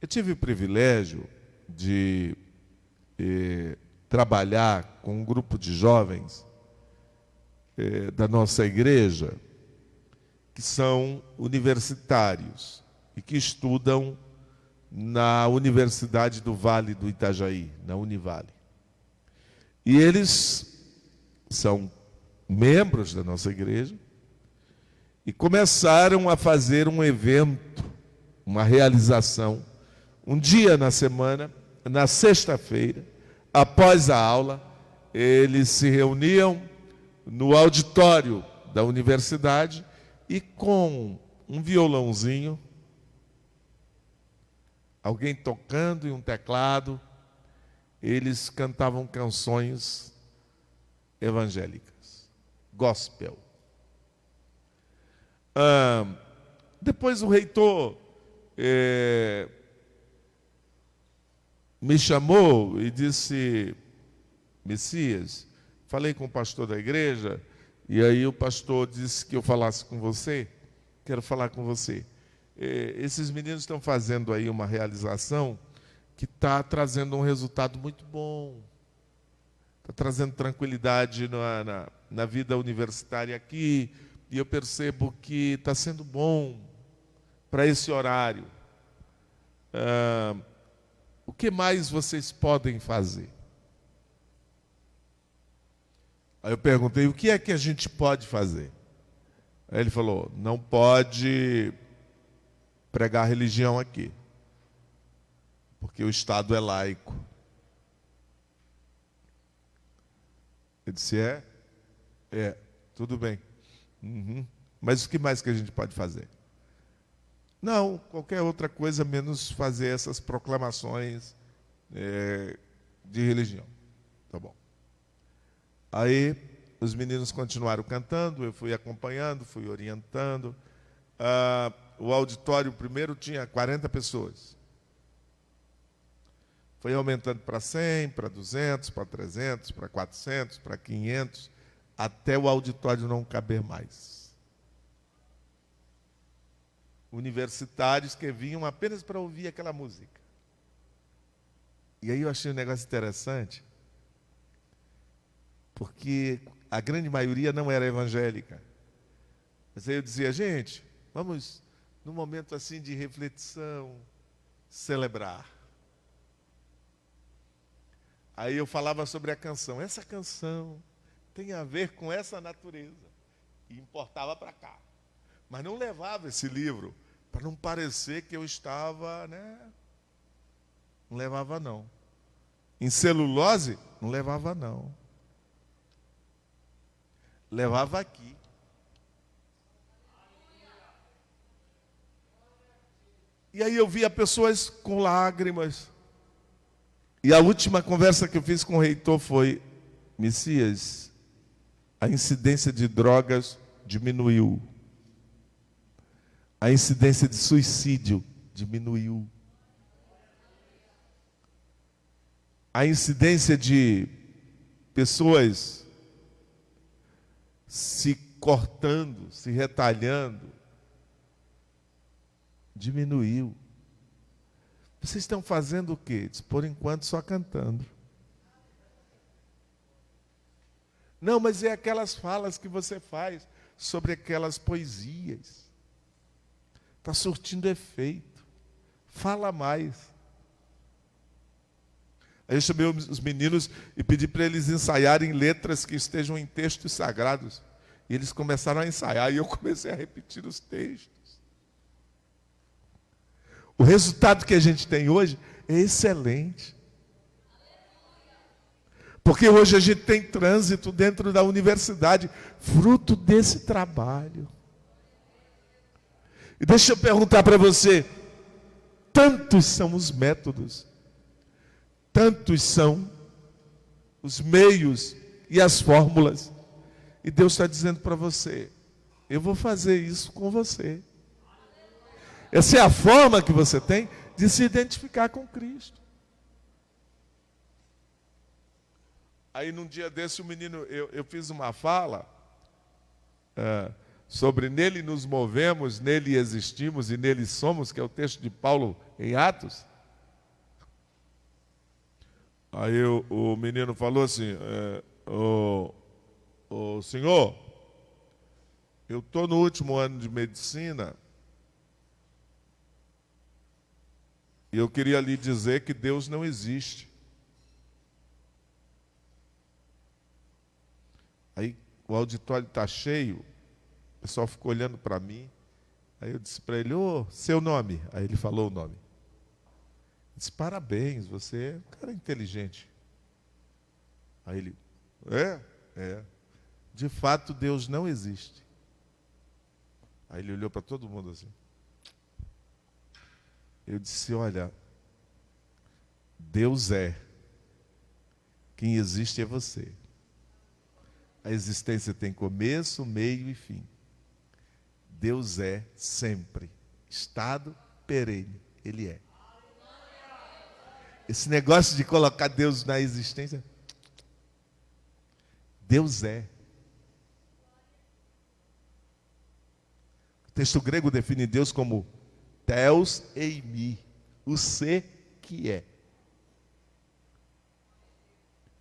A: Eu tive o privilégio de trabalhar com um grupo de jovens da nossa igreja, que são universitários e que estudam na Universidade do Vale do Itajaí, na Univale. E eles são membros da nossa igreja e começaram a fazer um evento, uma realização, um dia na semana, na sexta-feira, após a aula, eles se reuniam no auditório da universidade e com um violãozinho, alguém tocando e um teclado, eles cantavam canções evangélicas, gospel. Depois o reitor me chamou e disse: Messias, falei com o pastor da igreja, e aí o pastor disse que eu falasse com você, quero falar com você. Esses meninos estão fazendo aí uma realização que está trazendo um resultado muito bom, está trazendo tranquilidade na vida universitária aqui, e eu percebo que está sendo bom para esse horário. O que mais vocês podem fazer? Aí eu perguntei: o que é que a gente pode fazer? Aí ele falou: não pode pregar religião aqui, porque o Estado é laico. Eu disse: tudo bem. Mas o que mais que a gente pode fazer? Não, qualquer outra coisa menos fazer essas proclamações de religião. Tá bom. Aí os meninos continuaram cantando, eu fui acompanhando, fui orientando. O auditório primeiro tinha 40 pessoas. Foi aumentando para 100, para 200, para 300, para 400, para 500, até o auditório não caber mais. Universitários que vinham apenas para ouvir aquela música. E aí eu achei um negócio interessante, porque a grande maioria não era evangélica. Mas aí eu dizia: gente, vamos, num momento assim de reflexão, celebrar. Aí eu falava sobre a canção. Essa canção tem a ver com essa natureza. E importava para cá. Mas não levava esse livro para não parecer que eu estava, Não levava, não. Em celulose, não levava, não. Levava aqui. E aí eu via pessoas com lágrimas. E a última conversa que eu fiz com o reitor foi: Messias, a incidência de drogas diminuiu. A incidência de suicídio diminuiu. A incidência de pessoas se cortando, se retalhando, diminuiu. Vocês estão fazendo o quê? Por enquanto só cantando. Não, mas é aquelas falas que você faz sobre aquelas poesias. Está surtindo efeito. Fala mais. Aí eu chamei os meninos e pedi para eles ensaiarem letras que estejam em textos sagrados. E eles começaram a ensaiar e eu comecei a repetir os textos. O resultado que a gente tem hoje é excelente. Porque hoje a gente tem trânsito dentro da universidade, fruto desse trabalho. E deixa eu perguntar para você, tantos são os métodos, tantos são os meios e as fórmulas. E Deus está dizendo para você, eu vou fazer isso com você. Essa é a forma que você tem de se identificar com Cristo. Aí num dia desse o menino, eu fiz uma fala sobre nele nos movemos, nele existimos e nele somos, que é o texto de Paulo em Atos. Aí o menino falou assim, senhor, eu estou no último ano de medicina e eu queria lhe dizer que Deus não existe. Aí o auditório está cheio, o pessoal ficou olhando para mim. Aí eu disse para ele, seu nome? Aí ele falou o nome. Eu disse, parabéns, você é um cara inteligente. Aí ele, de fato Deus não existe. Aí ele olhou para todo mundo assim. Eu disse, olha, Deus é, quem existe é você. A existência tem começo, meio e fim. Deus é sempre. Estado perene. Ele é. Esse negócio de colocar Deus na existência. Deus é. O texto grego define Deus como Theos eimi, o ser que é.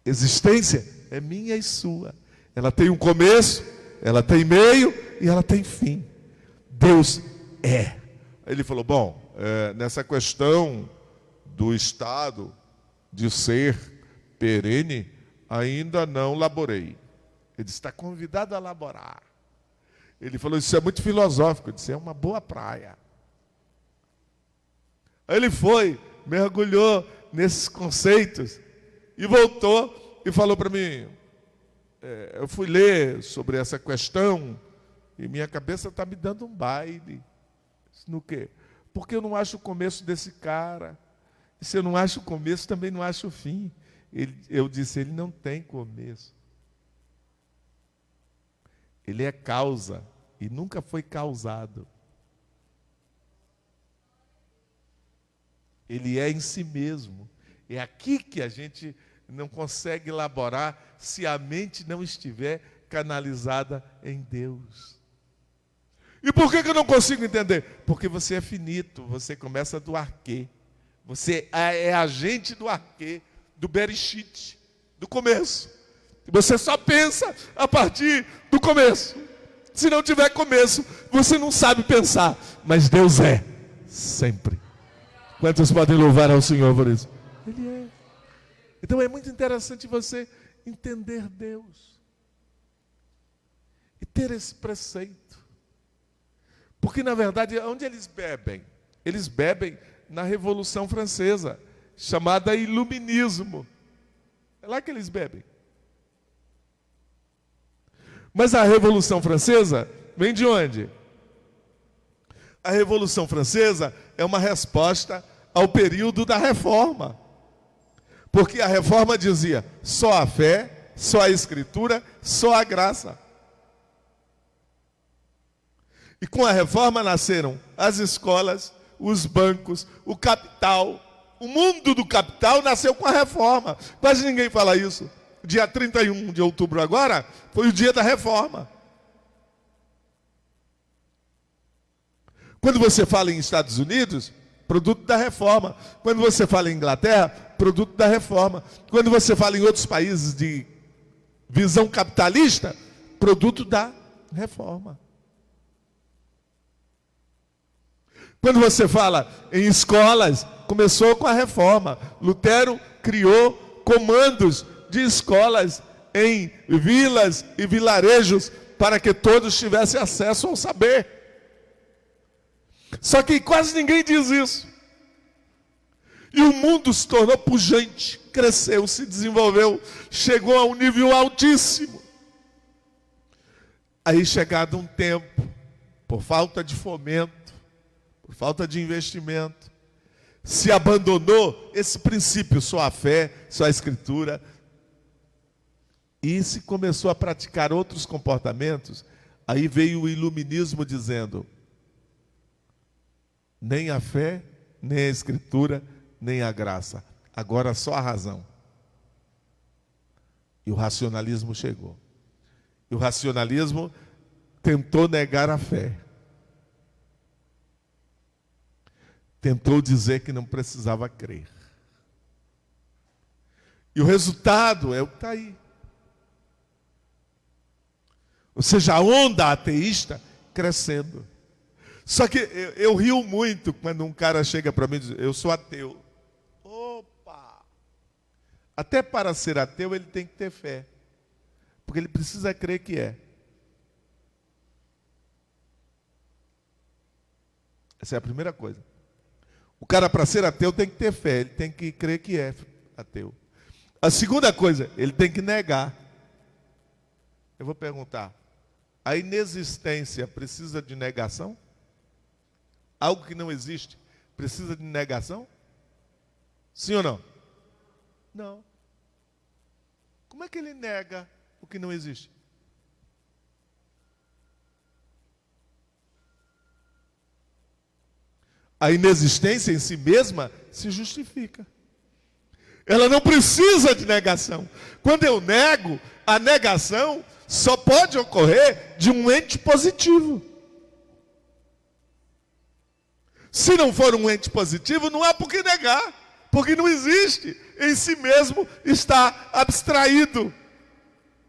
A: Existência é minha e sua. Ela tem um começo, ela tem meio e ela tem fim. Deus é. Aí ele falou, nessa questão do estado de ser perene, ainda não laborei. Ele disse, está convidado a laborar. Ele falou, isso é muito filosófico. Eu disse, é uma boa praia. Aí ele foi, mergulhou nesses conceitos e voltou e falou para mim, eu fui ler sobre essa questão e minha cabeça está me dando um baile. No quê? Porque eu não acho o começo desse cara. E se eu não acho o começo, também não acho o fim. Eu disse, ele não tem começo. Ele é causa e nunca foi causado. Ele é em si mesmo. É aqui que a gente não consegue elaborar se a mente não estiver canalizada em Deus. E por que eu não consigo entender? Porque você é finito, você começa do arquê. Você é agente do arquê, do bereshit, do começo. Você só pensa a partir do começo. Se não tiver começo, você não sabe pensar. Mas Deus é, sempre. Quantos podem louvar ao Senhor por isso? Ele é. Então é muito interessante você entender Deus. E ter esse preceito. Porque, na verdade, onde eles bebem? Eles bebem na Revolução Francesa, chamada Iluminismo. É lá que eles bebem. Mas a Revolução Francesa vem de onde? A Revolução Francesa é uma resposta ao período da Reforma. Porque a Reforma dizia, só a fé, só a Escritura, só a graça. E com a Reforma nasceram as escolas, os bancos, o capital. O mundo do capital nasceu com a Reforma. Quase ninguém fala isso. Dia 31 de outubro agora foi o dia da Reforma. Quando você fala em Estados Unidos, produto da Reforma. Quando você fala em Inglaterra, produto da Reforma. Quando você fala em outros países de visão capitalista, produto da Reforma. Quando você fala em escolas, começou com a Reforma. Lutero criou comandos de escolas em vilas e vilarejos para que todos tivessem acesso ao saber. Só que quase ninguém diz isso. E o mundo se tornou pujante, cresceu, se desenvolveu, chegou a um nível altíssimo. Aí, chegado um tempo, por falta de fomento, por falta de investimento, se abandonou esse princípio, só a fé, só a Escritura, e se começou a praticar outros comportamentos. Aí veio o iluminismo dizendo: nem a fé, nem a Escritura, nem a graça, agora só a razão. E o racionalismo chegou. E o racionalismo tentou negar a fé. Tentou dizer que não precisava crer. E o resultado é o que está aí. Ou seja, a onda ateísta crescendo. Só que eu rio muito quando um cara chega para mim e diz: eu sou ateu. Opa! Até para ser ateu ele tem que ter fé. Porque ele precisa crer que é. Essa é a primeira coisa. O cara, para ser ateu, tem que ter fé. Ele tem que crer que é ateu. A segunda coisa, ele tem que negar. Eu vou perguntar: a inexistência precisa de negação? Algo que não existe precisa de negação? Sim ou não? Não. Como é que ele nega o que não existe? A inexistência em si mesma se justifica. Ela não precisa de negação. Quando eu nego, a negação só pode ocorrer de um ente positivo. Se não for um ente positivo, não há por que negar, porque não existe, em si mesmo está abstraído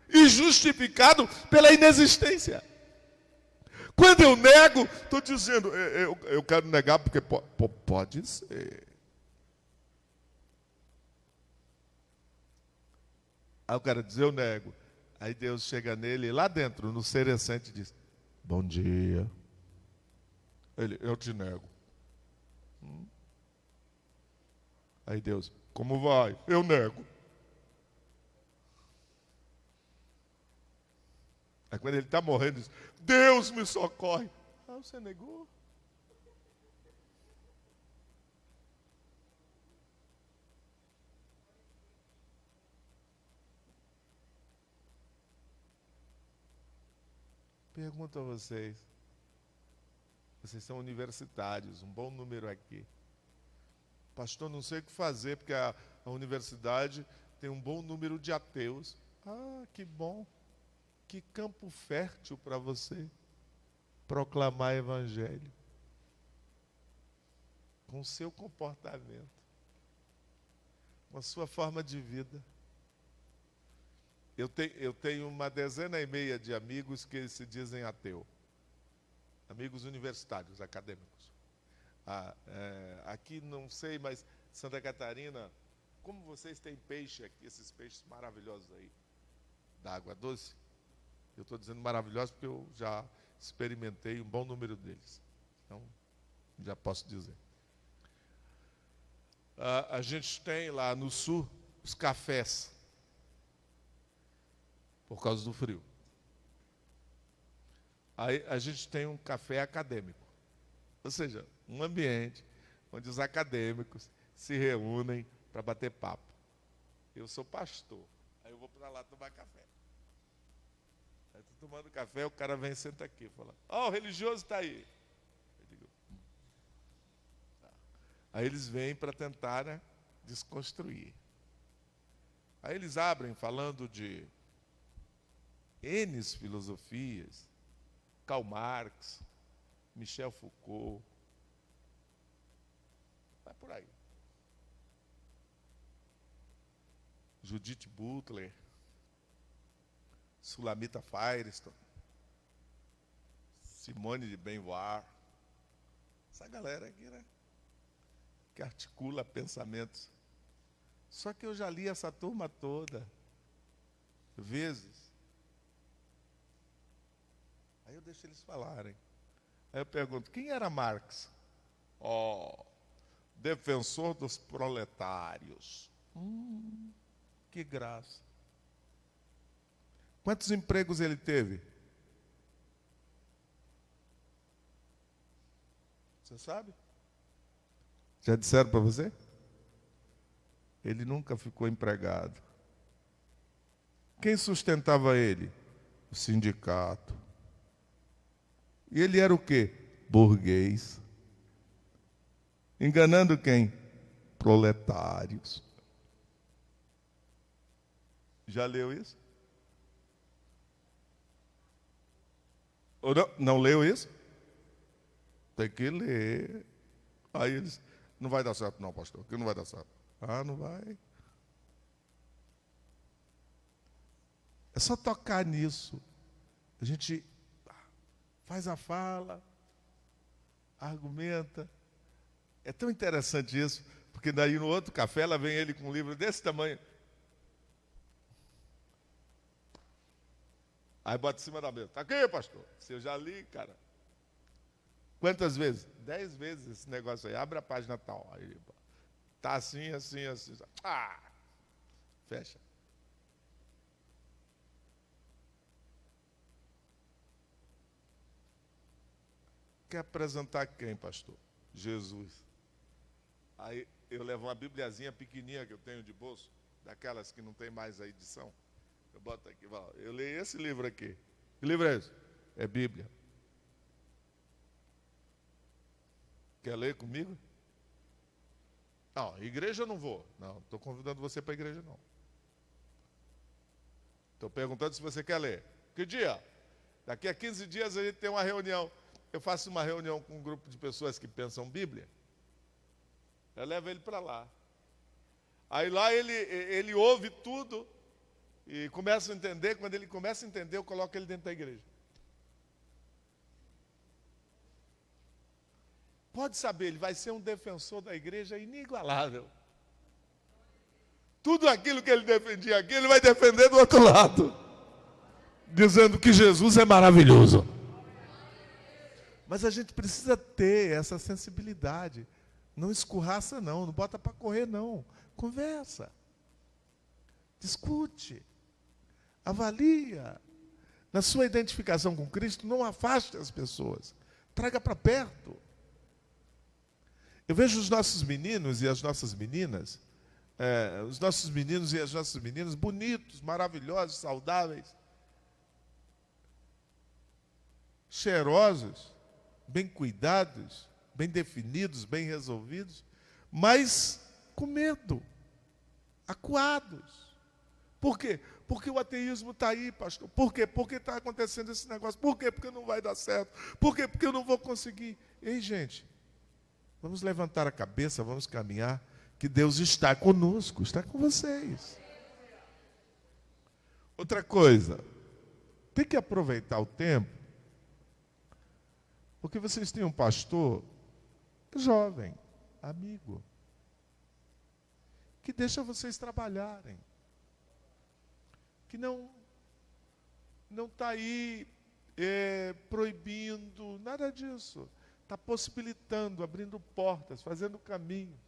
A: e justificado pela inexistência. Quando eu nego, estou dizendo: eu quero negar porque pode ser. Aí o cara diz: eu nego. Aí Deus chega nele, lá dentro, no ser essente, e diz: bom dia. Ele: eu te nego. Aí Deus: como vai? Eu nego. Aí quando ele está morrendo, diz: Deus me socorre. Ah, você negou? Pergunto a vocês. Vocês são universitários, um bom número aqui. Pastor, não sei o que fazer, porque a universidade tem um bom número de ateus. Ah, que bom. Que campo fértil para você proclamar evangelho. Com o seu comportamento. Com a sua forma de vida. Eu tenho uma dezena e meia de amigos que se dizem ateu. Amigos universitários, acadêmicos. Aqui não sei, mas Santa Catarina, como vocês têm peixe aqui, esses peixes maravilhosos aí, da água doce, eu estou dizendo maravilhosos porque eu já experimentei um bom número deles. Então, já posso dizer. A gente tem lá no sul os cafés, por causa do frio. Aí a gente tem um café acadêmico, ou seja, um ambiente onde os acadêmicos se reúnem para bater papo. Eu sou pastor, aí eu vou para lá tomar café. Aí estou tomando café, o cara vem e senta aqui, fala: ó, o religioso está aí. Eu digo: tá. Aí eles vêm para tentar, né, desconstruir. Aí eles abrem falando de N filosofias, Karl Marx, Michel Foucault, vai por aí. Judith Butler, Sulamita Firestone, Simone de Beauvoir, essa galera aqui, né, que articula pensamentos. Só que eu já li essa turma toda, vezes. Aí eu deixo eles falarem. Aí eu pergunto: quem era Marx? defensor dos proletários. Que graça. Quantos empregos ele teve? Você sabe? Já disseram para você? Ele nunca ficou empregado. Quem sustentava ele? O sindicato. E ele era o quê? Burguês. Enganando quem? Proletários. Já leu isso? Ou não, não leu isso? Tem que ler. Aí eles, não vai dar certo não, pastor, que não vai dar certo. Ah, não vai. É só tocar nisso. A gente faz a fala, argumenta. É tão interessante isso, porque daí no outro café ela vem ele com um livro desse tamanho. Aí bota em cima da mesa. Está aqui, pastor. Se eu já li, cara. Quantas vezes? 10 vezes esse negócio aí. Abre a página tal. Aí, tá assim, assim, assim. Ah! Fecha. Quer apresentar quem, pastor? Jesus. Aí eu levo uma bibliazinha pequenininha que eu tenho de bolso, daquelas que não tem mais a edição. Eu boto aqui, eu leio esse livro aqui. Que livro é esse? É Bíblia. Quer ler comigo? Não, igreja eu não vou. Não, estou convidando você para a igreja não. Estou perguntando se você quer ler. Que dia? Daqui a 15 dias a gente tem uma reunião. Eu faço uma reunião com um grupo de pessoas que pensam Bíblia. Eu levo ele para lá. Aí lá ele ouve tudo e começa a entender. Quando ele começa a entender, eu coloco ele dentro da igreja. Pode saber, ele vai ser um defensor da igreja inigualável. Tudo aquilo que ele defendia aqui, ele vai defender do outro lado. Dizendo que Jesus é maravilhoso. Mas a gente precisa ter essa sensibilidade. Não escorraça não bota para correr não. Conversa. Discute. Avalia. Na sua identificação com Cristo, não afaste as pessoas. Traga para perto. Eu vejo os nossos meninos e as nossas meninas, os nossos meninos e as nossas meninas bonitos, maravilhosos, saudáveis, cheirosos, bem cuidados, bem definidos, bem resolvidos, mas com medo, acuados. Por quê? Porque o ateísmo está aí, pastor. Por quê? Porque está acontecendo esse negócio. Por quê? Porque não vai dar certo. Por quê? Porque eu não vou conseguir. Ei, gente, vamos levantar a cabeça, vamos caminhar, que Deus está conosco, está com vocês. Outra coisa, tem que aproveitar o tempo, porque vocês têm um pastor jovem, amigo, que deixa vocês trabalharem, que não está aí proibindo, nada disso. Está possibilitando, abrindo portas, fazendo caminho.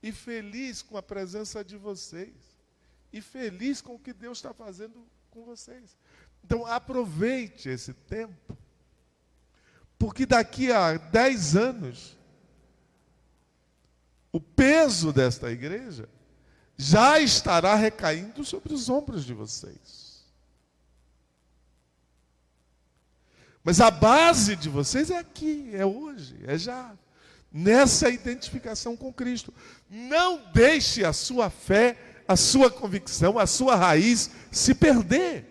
A: E feliz com a presença de vocês. E feliz com o que Deus está fazendo com vocês. Então aproveite esse tempo. Porque daqui a 10 anos, o peso desta igreja já estará recaindo sobre os ombros de vocês. Mas a base de vocês é aqui, é hoje, é já. Nessa identificação com Cristo. Não deixe a sua fé, a sua convicção, a sua raiz se perder.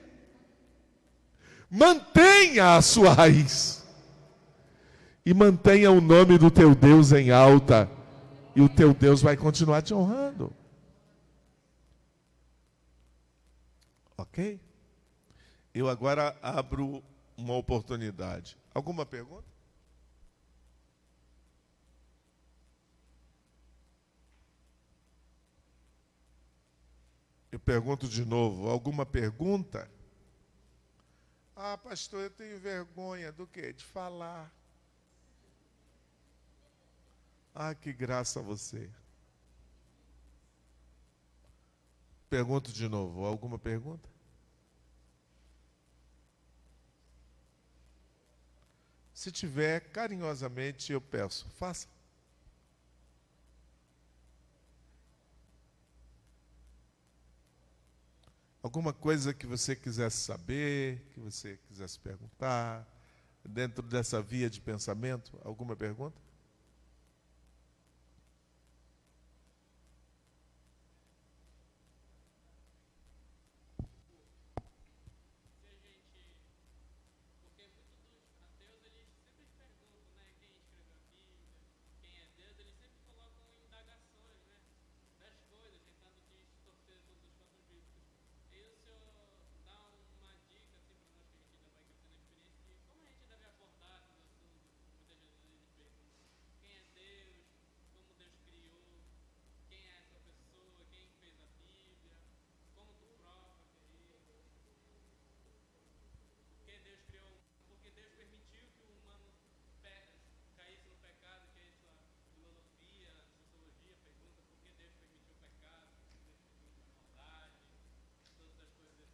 A: Mantenha a sua raiz. E mantenha o nome do teu Deus em alta. E o teu Deus vai continuar te honrando. Ok? Eu agora abro uma oportunidade. Alguma pergunta? Eu pergunto de novo, alguma pergunta? Ah, pastor, eu tenho vergonha do quê? De falar. Ah, que graça a você. Pergunto de novo. Alguma pergunta? Se tiver, carinhosamente eu peço, faça. Alguma coisa que você quisesse saber, que você quisesse perguntar, dentro dessa via de pensamento, alguma pergunta?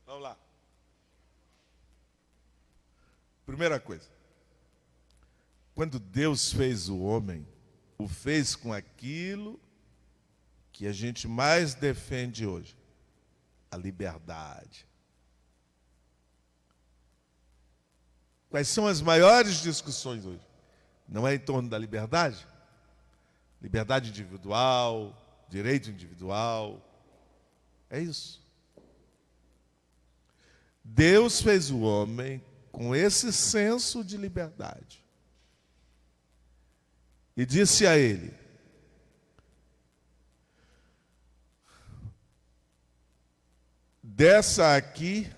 A: Vamos lá. Primeira coisa. Quando Deus fez o homem, o fez com aquilo que a gente mais defende hoje, a liberdade. Quais são as maiores discussões hoje? Não é em torno da liberdade? Liberdade individual, direito individual. É isso. Deus fez o homem com esse senso de liberdade. E disse a ele: dessa aqui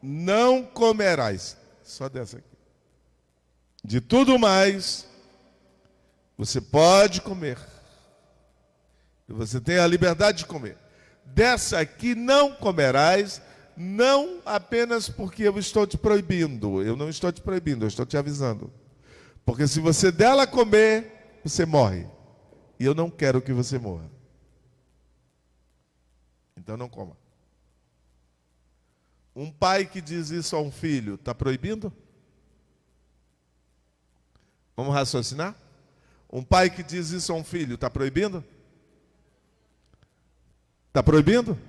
A: não comerás. Só dessa aqui. De tudo mais, você pode comer. E você tem a liberdade de comer. Dessa aqui não comerás, não apenas porque eu estou te proibindo. Eu não estou te proibindo, eu estou te avisando. Porque se você dela comer, você morre. E eu não quero que você morra. Então não coma. Um pai que diz isso a um filho, está proibindo? Vamos raciocinar? Um pai que diz isso a um filho, está proibindo? Está proibindo?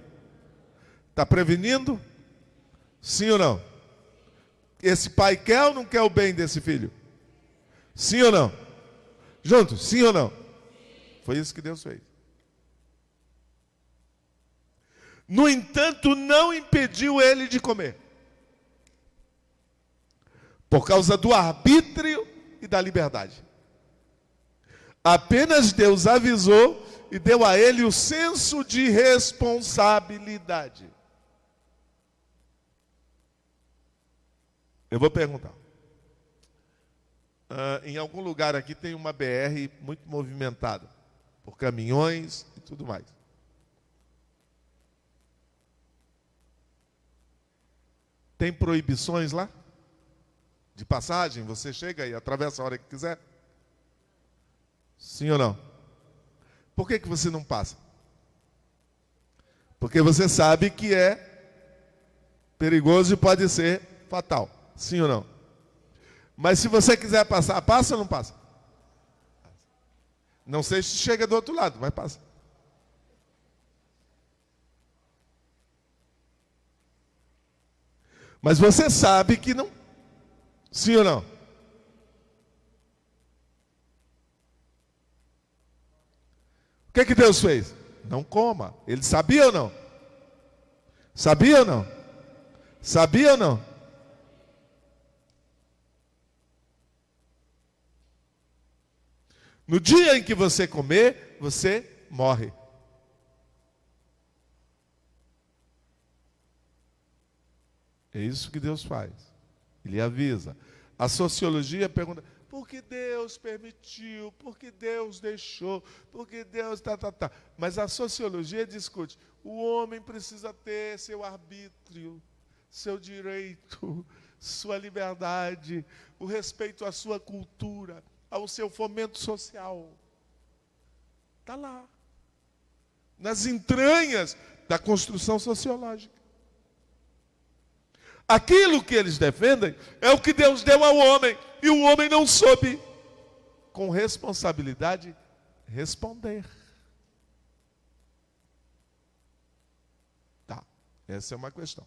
A: Está prevenindo? Sim ou não? Esse pai quer ou não quer o bem desse filho? Sim ou não? Juntos, sim ou não? Foi isso que Deus fez. No entanto, não impediu ele de comer. Por causa do arbítrio e da liberdade. Apenas Deus avisou e deu a ele o senso de responsabilidade. Eu vou perguntar. Em algum lugar aqui tem uma BR muito movimentada, por caminhões e tudo mais. Tem proibições lá? De passagem? Você chega e atravessa a hora que quiser? Sim ou não? Por que você não passa? Porque você sabe que é perigoso e pode ser fatal. Sim ou não? Mas se você quiser passar, passa ou não passa? Não sei se chega do outro lado, mas passa. Mas você sabe que não. Sim ou não? O que Deus fez? Não coma. Ele sabia ou não? Sabia ou não? Sabia ou não? No dia em que você comer, você morre. É isso que Deus faz. Ele avisa. A sociologia pergunta: por que Deus permitiu? Por que Deus deixou? Por que Deus tá. Mas a sociologia discute: o homem precisa ter seu arbítrio, seu direito, sua liberdade, o respeito à sua cultura, ao seu fomento social. Está lá. Nas entranhas da construção sociológica. Aquilo que eles defendem é o que Deus deu ao homem. E o homem não soube, com responsabilidade, responder. Tá, essa é uma questão.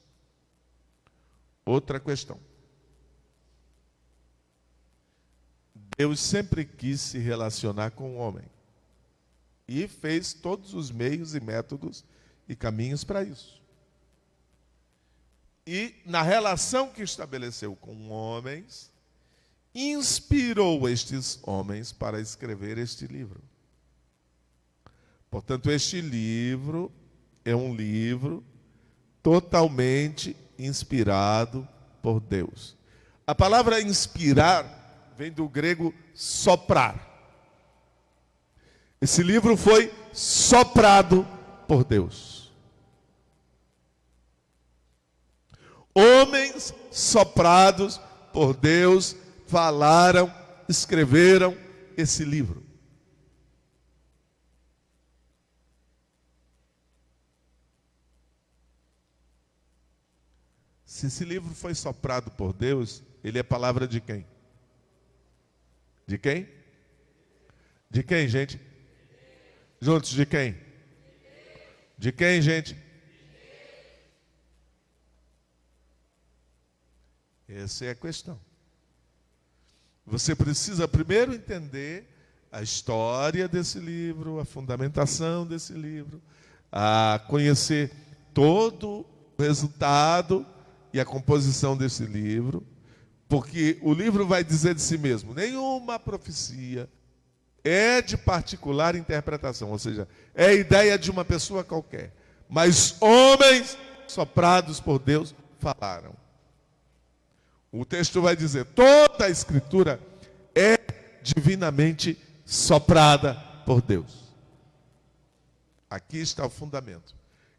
A: Outra questão. Deus sempre quis se relacionar com o homem. E fez todos os meios e métodos e caminhos para isso. E na relação que estabeleceu com homens, inspirou estes homens para escrever este livro. Portanto, este livro é um livro totalmente inspirado por Deus. A palavra inspirar vem do grego soprar. Esse livro foi soprado por Deus. Homens soprados por Deus falaram, escreveram esse livro. Se esse livro foi soprado por Deus, ele é palavra de quem? De quem? De quem, gente? Juntos, de quem? De quem, gente? Essa é a questão. Você precisa primeiro entender a história desse livro, a fundamentação desse livro, a conhecer todo o resultado e a composição desse livro, porque o livro vai dizer de si mesmo: nenhuma profecia é de particular interpretação, ou seja, é a ideia de uma pessoa qualquer, mas homens soprados por Deus falaram. O texto vai dizer: toda a escritura é divinamente soprada por Deus. Aqui está o fundamento.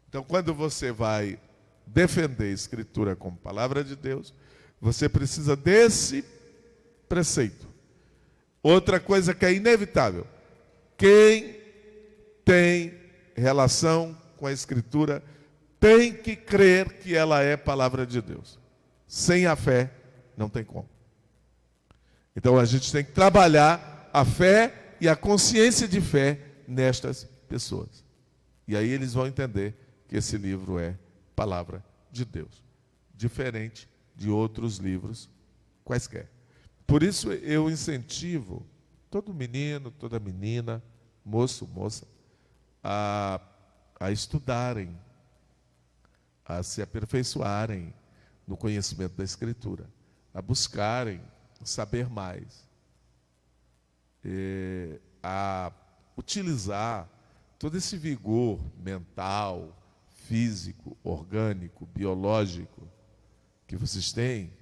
A: Então, quando você vai defender a escritura como palavra de Deus, você precisa desse preceito. Outra coisa que é inevitável: quem tem relação com a escritura tem que crer que ela é palavra de Deus. Sem a fé, não tem como. Então a gente tem que trabalhar a fé e a consciência de fé nestas pessoas. E aí eles vão entender que esse livro é palavra de Deus, diferente de outros livros quaisquer. Por isso eu incentivo todo menino, toda menina, moço, moça, a estudarem, a se aperfeiçoarem no conhecimento da Escritura, a buscarem saber mais, a utilizar todo esse vigor mental, físico, orgânico, biológico que vocês têm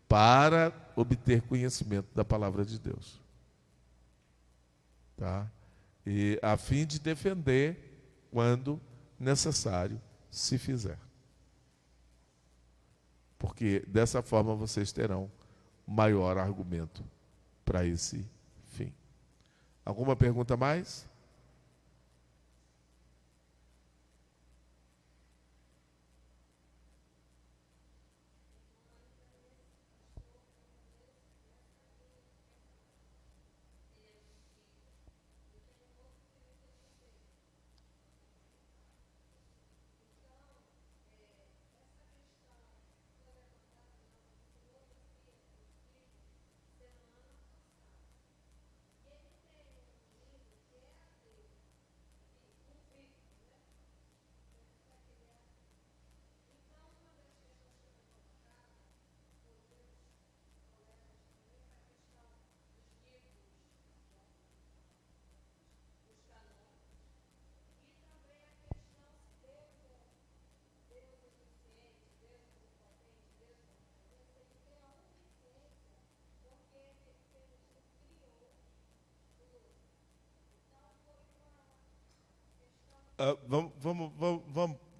A: para obter conhecimento da palavra de Deus. Tá? E a fim de defender quando necessário se fizer. Porque dessa forma vocês terão maior argumento para esse fim. Alguma pergunta mais?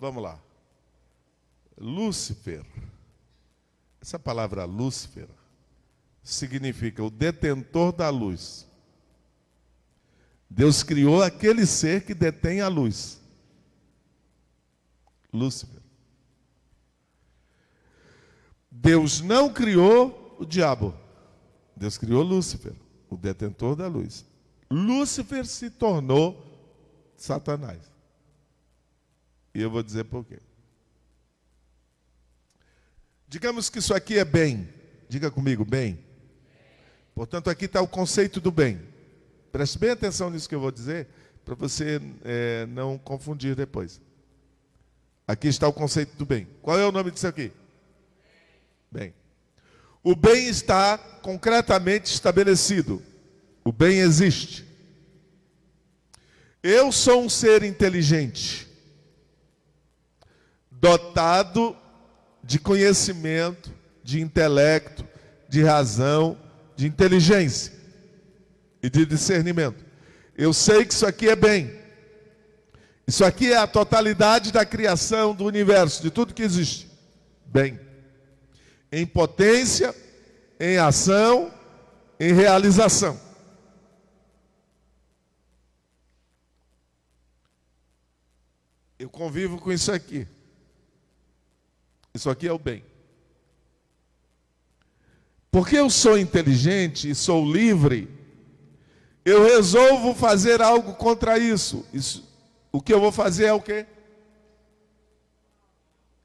A: Vamos lá. Lúcifer. Essa palavra Lúcifer significa o detentor da luz. Deus criou aquele ser que detém a luz. Lúcifer. Deus não criou o diabo. Deus criou Lúcifer, o detentor da luz. Lúcifer se tornou Satanás. E eu vou dizer por quê. Digamos que isso aqui é bem. Diga comigo, bem. Portanto, aqui está o conceito do bem. Preste bem atenção nisso que eu vou dizer, para você não confundir depois. Aqui está o conceito do bem. Qual é o nome disso aqui? Bem. O bem está concretamente estabelecido. O bem existe. Eu sou um ser inteligente, dotado de conhecimento, de intelecto, de razão, de inteligência e de discernimento. Eu sei que isso aqui é bem. Isso aqui é a totalidade da criação do universo, de tudo que existe. Bem. Em potência, em ação, em realização. Eu convivo com isso aqui. Isso aqui é o bem. Porque eu sou inteligente e sou livre, eu resolvo fazer algo contra isso. O que eu vou fazer é o quê?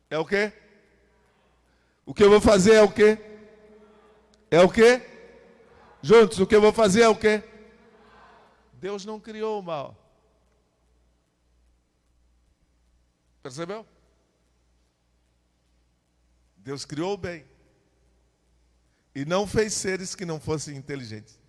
A: É o quê? O que eu vou fazer é o quê? É o quê? Juntos, o que eu vou fazer é o quê? Deus não criou o mal. Percebeu? Deus criou o bem. E não fez seres que não fossem inteligentes.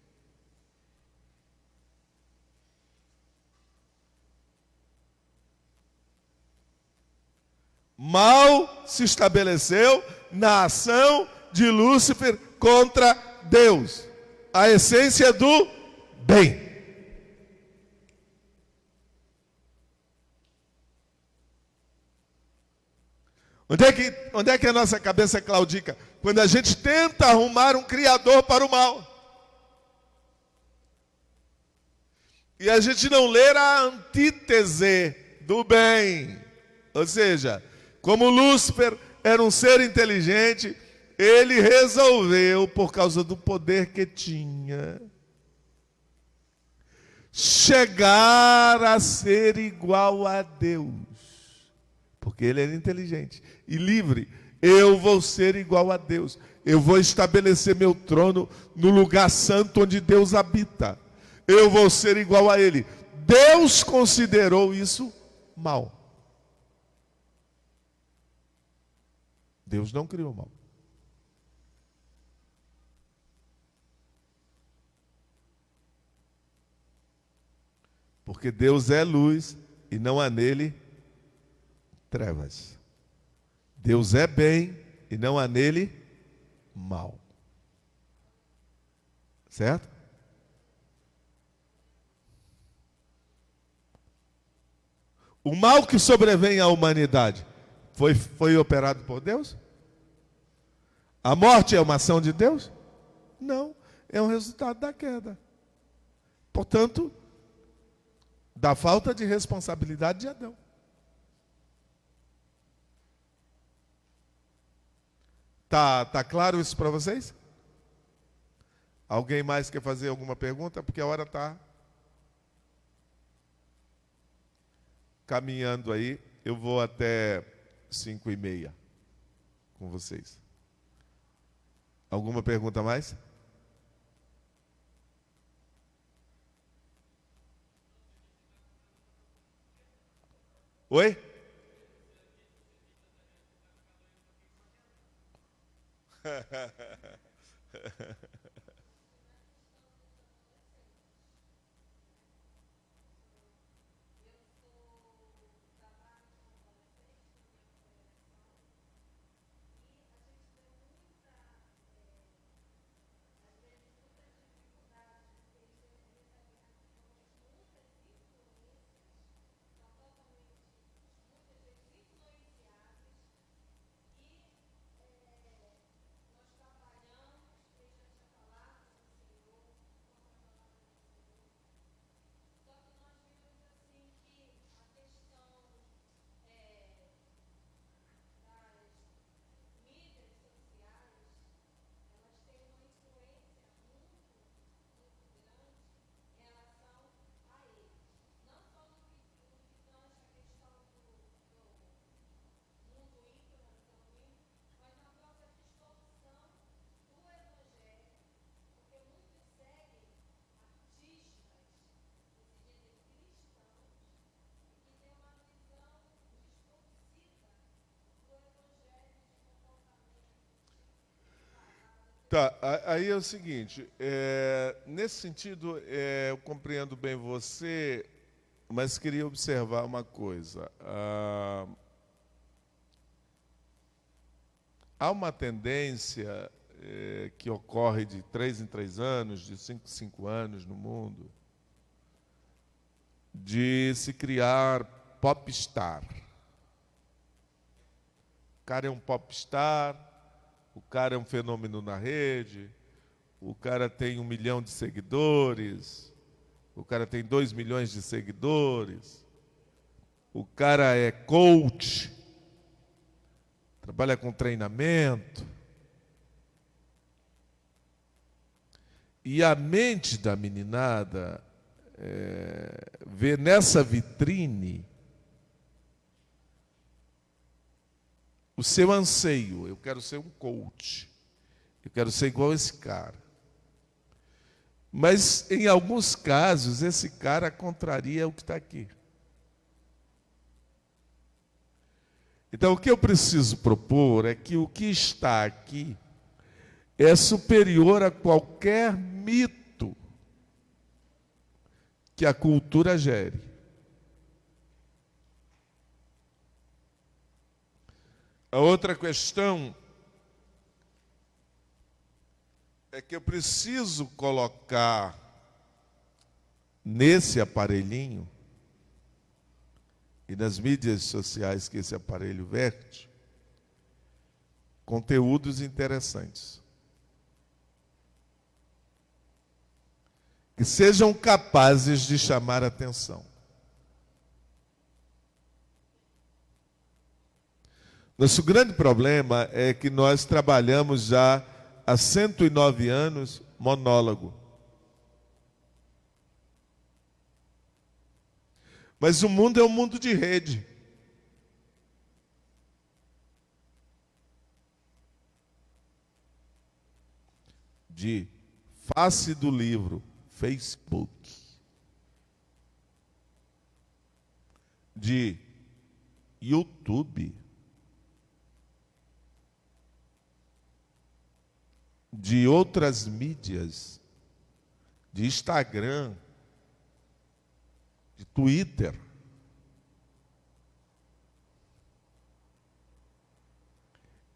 A: Mal se estabeleceu na ação de Lúcifer contra Deus. A essência do bem. Onde é que a nossa cabeça claudica? Quando a gente tenta arrumar um criador para o mal. E a gente não lê a antítese do bem. Ou seja, como Lúcifer era um ser inteligente, ele resolveu, por causa do poder que tinha, chegar a ser igual a Deus. Porque ele era inteligente e livre. Eu vou ser igual a Deus. Eu vou estabelecer meu trono no lugar santo onde Deus habita. Eu vou ser igual a ele. Deus considerou isso mal. Deus não criou mal. Porque Deus é luz e não há nele trevas. Deus é bem e não há nele mal. Certo? O mal que sobrevém à humanidade foi operado por Deus? A morte é uma ação de Deus? Não, é um resultado da queda. Portanto, da falta de responsabilidade de Adão. Tá claro isso para vocês? Alguém mais quer fazer alguma pergunta? Porque a hora está caminhando aí. Eu vou até 5:30 com vocês. Alguma pergunta mais? Oi? Tá, aí é o seguinte, nesse sentido, eu compreendo bem você, mas queria observar uma coisa. Há uma tendência que ocorre de 3 em 3 anos, de 5 em 5 anos no mundo, de se criar popstar. O cara é um popstar, o cara é um fenômeno na rede, o cara tem 1 milhão de seguidores, o cara tem 2 milhões de seguidores, o cara é coach, trabalha com treinamento. E a mente da meninada vê nessa vitrine o seu anseio. Eu quero ser um coach. Eu quero ser igual esse cara. Mas, em alguns casos, esse cara contraria o que está aqui. Então, o que eu preciso propor é que o que está aqui é superior a qualquer mito que a cultura gere. A outra questão é que eu preciso colocar nesse aparelhinho e nas mídias sociais que esse aparelho verte conteúdos interessantes, que sejam capazes de chamar a atenção. Nosso grande problema é que nós trabalhamos já há 109 anos monólogo. Mas o mundo é um mundo de rede. De face do livro, Facebook. De YouTube. De outras mídias, de Instagram, de Twitter.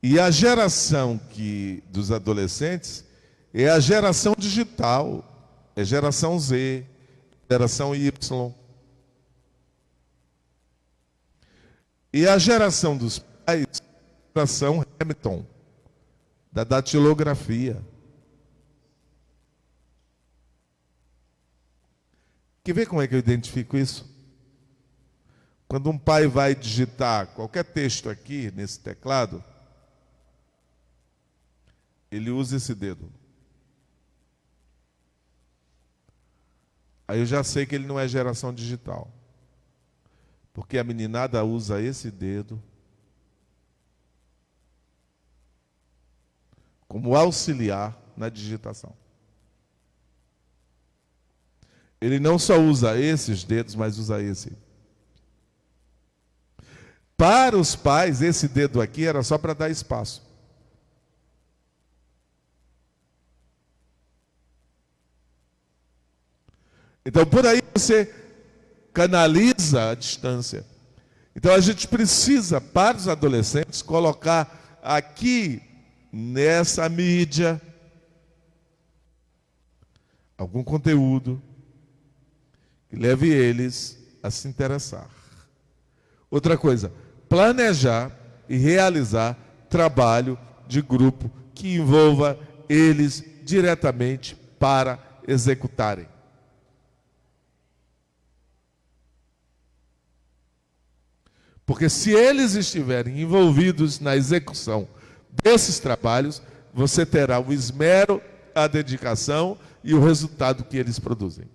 A: E a geração dos adolescentes é a geração digital, é geração Z, geração Y. E a geração dos pais, a geração Hamilton, da datilografia. Quer ver como é que eu identifico isso? Quando um pai vai digitar qualquer texto aqui nesse teclado, ele usa esse dedo. Aí eu já sei que ele não é geração digital. Porque a meninada usa esse dedo como auxiliar na digitação. Ele não só usa esses dedos, mas usa esse. Para os pais, esse dedo aqui era só para dar espaço. Então, por aí você canaliza a distância. Então, a gente precisa, para os adolescentes, colocar aqui, nessa mídia, algum conteúdo que leve eles a se interessar. Outra coisa, planejar e realizar trabalho de grupo que envolva eles diretamente para executarem. Porque se eles estiverem envolvidos na execução desses trabalhos, você terá o esmero, a dedicação e o resultado que eles produzem.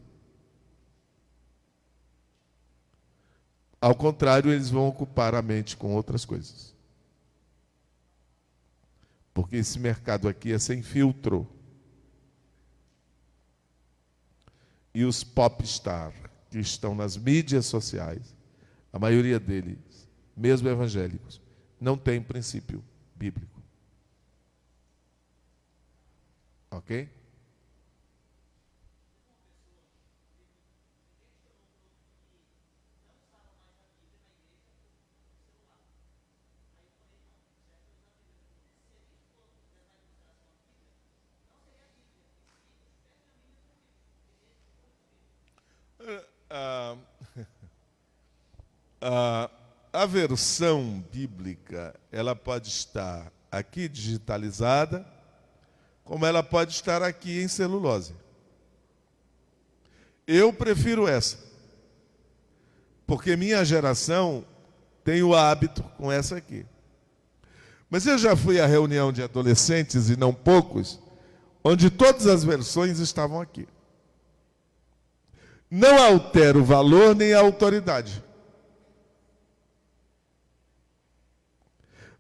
A: Ao contrário, eles vão ocupar a mente com outras coisas. Porque esse mercado aqui é sem filtro. E os popstar que estão nas mídias sociais, a maioria deles, mesmo evangélicos, não tem princípio bíblico. Ok? Ah, a versão bíblica, ela pode estar aqui digitalizada, como ela pode estar aqui em celulose. Eu prefiro essa, porque minha geração tem o hábito com essa aqui. Mas eu já fui à reunião de adolescentes, e não poucos, onde todas as versões estavam aqui. Não altera o valor nem a autoridade.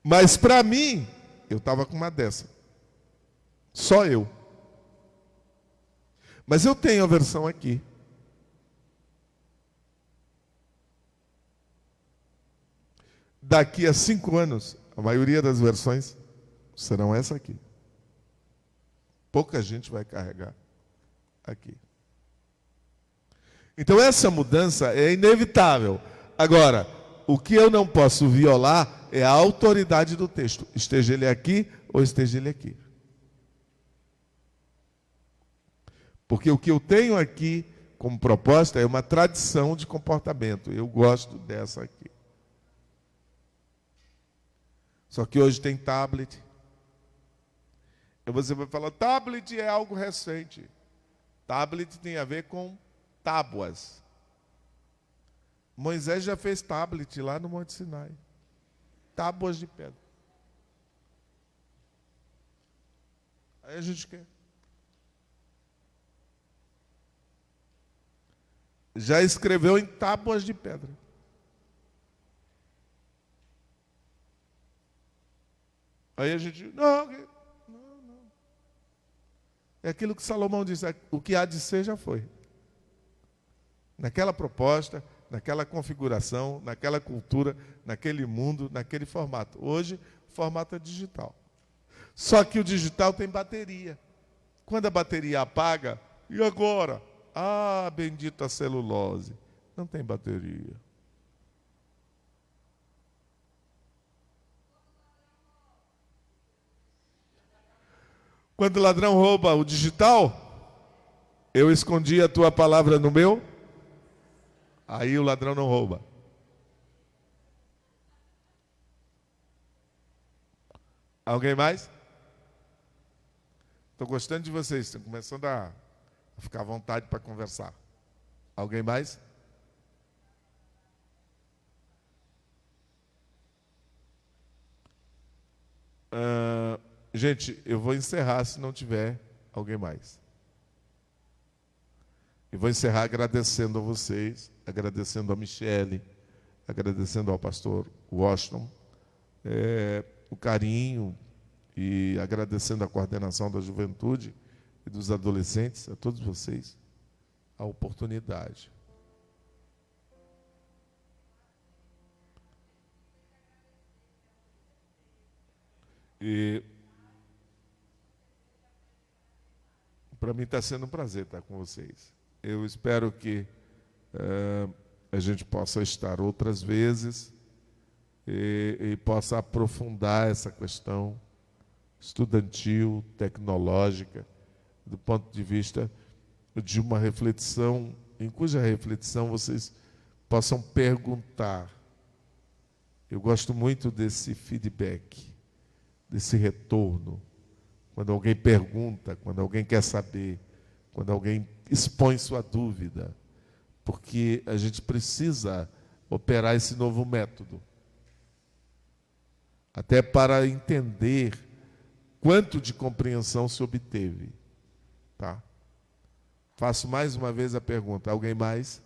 A: Mas para mim, eu estava com uma dessa. Só eu. Mas eu tenho a versão aqui. Daqui a 5 anos, a maioria das versões serão essa aqui. Pouca gente vai carregar aqui. Então essa mudança é inevitável. Agora, o que eu não posso violar é a autoridade do texto. Esteja ele aqui ou esteja ele aqui. Porque o que eu tenho aqui como proposta é uma tradição de comportamento. Eu gosto dessa aqui. Só que hoje tem tablet. E você vai falar, tablet é algo recente. Tablet tem a ver com tábuas. Moisés já fez tablet lá no Monte Sinai. Tábuas de pedra. Aí a gente quer. Já escreveu em tábuas de pedra. Aí a gente, não. É aquilo que Salomão diz, o que há de ser já foi. Naquela proposta, naquela configuração, naquela cultura, naquele mundo, naquele formato. Hoje, o formato é digital. Só que o digital tem bateria. Quando a bateria apaga, e agora? Ah, bendita celulose. Não tem bateria. Quando o ladrão rouba o digital, eu escondi a tua palavra no meu, aí o ladrão não rouba. Alguém mais? Estou gostando de vocês, estão começando a ficar à vontade para conversar. Alguém mais? Gente, eu vou encerrar se não tiver alguém mais. E vou encerrar agradecendo a vocês, agradecendo a Michele, agradecendo ao pastor Washington, o carinho e agradecendo a coordenação da juventude e dos adolescentes, a todos vocês, a oportunidade. E para mim está sendo um prazer estar com vocês. Eu espero que a gente possa estar outras vezes e possa aprofundar essa questão estudantil, tecnológica, do ponto de vista de uma reflexão, em cuja reflexão vocês possam perguntar. Eu gosto muito desse feedback, desse retorno. Quando alguém pergunta, quando alguém quer saber, quando alguém expõe sua dúvida, porque a gente precisa operar esse novo método, até para entender quanto de compreensão se obteve. Tá? Faço mais uma vez a pergunta, alguém mais?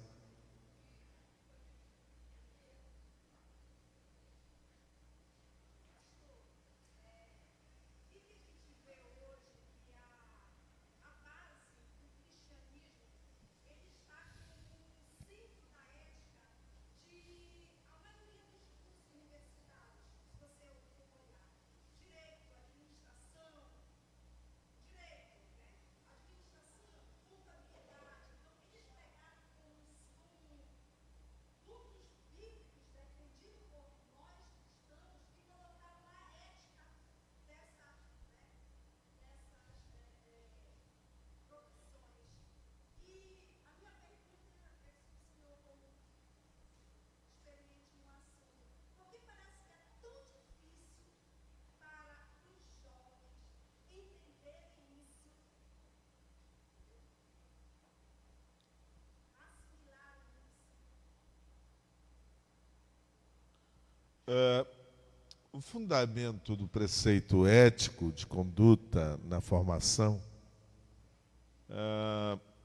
A: O fundamento do preceito ético de conduta na formação,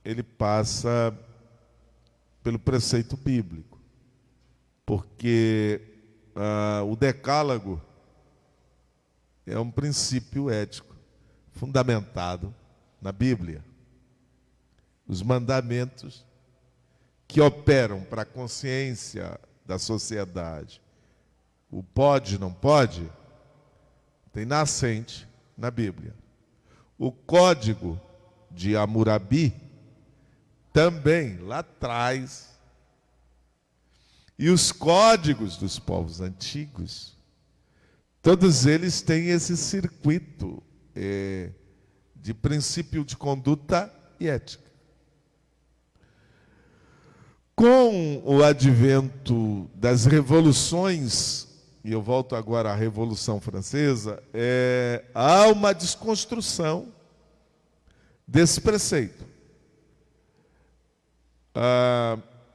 A: ele passa pelo preceito bíblico, porque o decálogo é um princípio ético fundamentado na Bíblia. Os mandamentos que operam para a consciência da sociedade, o pode, não pode, tem nascente na Bíblia. O código de Hammurabi também lá atrás. E os códigos dos povos antigos, todos eles têm esse circuito de princípio de conduta e ética. Com o advento das revoluções, e eu volto agora à Revolução Francesa, há uma desconstrução desse preceito.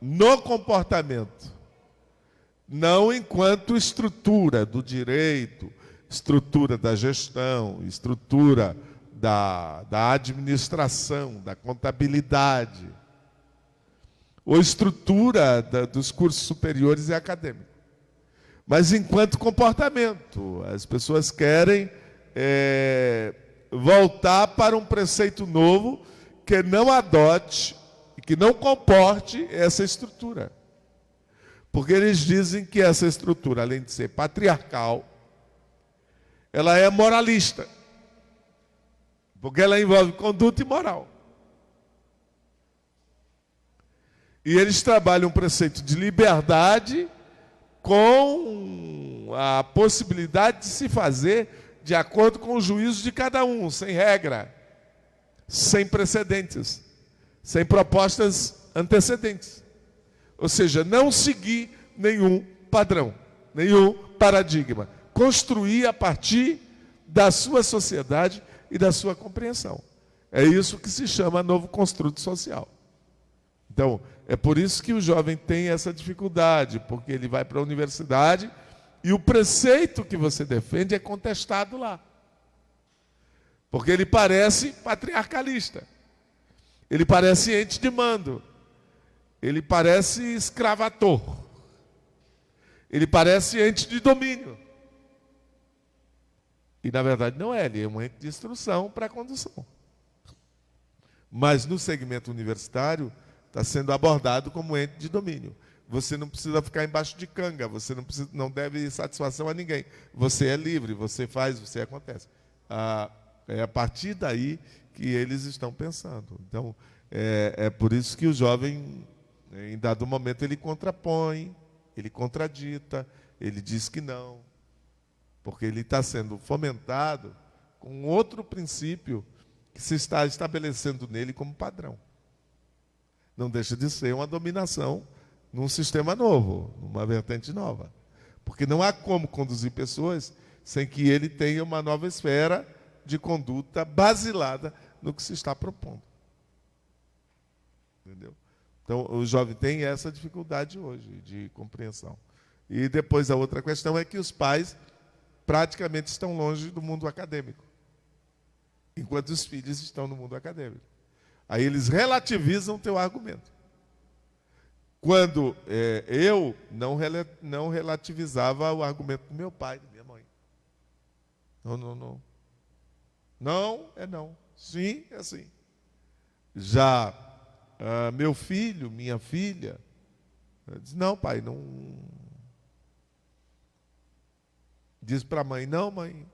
A: No comportamento, não enquanto estrutura do direito, estrutura da gestão, estrutura da administração, da contabilidade, ou estrutura dos cursos superiores e acadêmicos. Mas enquanto comportamento, as pessoas querem voltar para um preceito novo que não adote e que não comporte essa estrutura. Porque eles dizem que essa estrutura, além de ser patriarcal, ela é moralista. Porque ela envolve conduta e moral. E eles trabalham um preceito de liberdade com a possibilidade de se fazer de acordo com o juízo de cada um, sem regra, sem precedentes, sem propostas antecedentes. Ou seja, não seguir nenhum padrão, nenhum paradigma. Construir a partir da sua sociedade e da sua compreensão. É isso que se chama novo construto social. Então, é por isso que o jovem tem essa dificuldade, porque ele vai para a universidade e o preceito que você defende é contestado lá. Porque ele parece patriarcalista. Ele parece ente de mando. Ele parece escravator. Ele parece ente de domínio. E, na verdade, não é. Ele é um ente de instrução para a condução. Mas, no segmento universitário, está sendo abordado como ente de domínio. Você não precisa ficar embaixo de canga. Você não deve satisfação a ninguém. Você é livre, você faz, você acontece. É a partir daí que eles estão pensando. Então, é por isso que o jovem, em dado momento, ele contrapõe, ele contradita, ele diz que não, porque ele está sendo fomentado com outro princípio que se está estabelecendo nele como padrão. Não deixa de ser uma dominação num sistema novo, numa vertente nova. Porque não há como conduzir pessoas sem que ele tenha uma nova esfera de conduta basilada no que se está propondo. Entendeu? Então, o jovem tem essa dificuldade hoje de compreensão. E depois a outra questão é que os pais praticamente estão longe do mundo acadêmico, enquanto os filhos estão no mundo acadêmico. Aí eles relativizam o teu argumento. Quando eu não relativizava o argumento do meu pai, da minha mãe. Não. Não é não. Sim é sim. Já meu filho, minha filha, diz, não, pai, não. Diz para a mãe, não, mãe.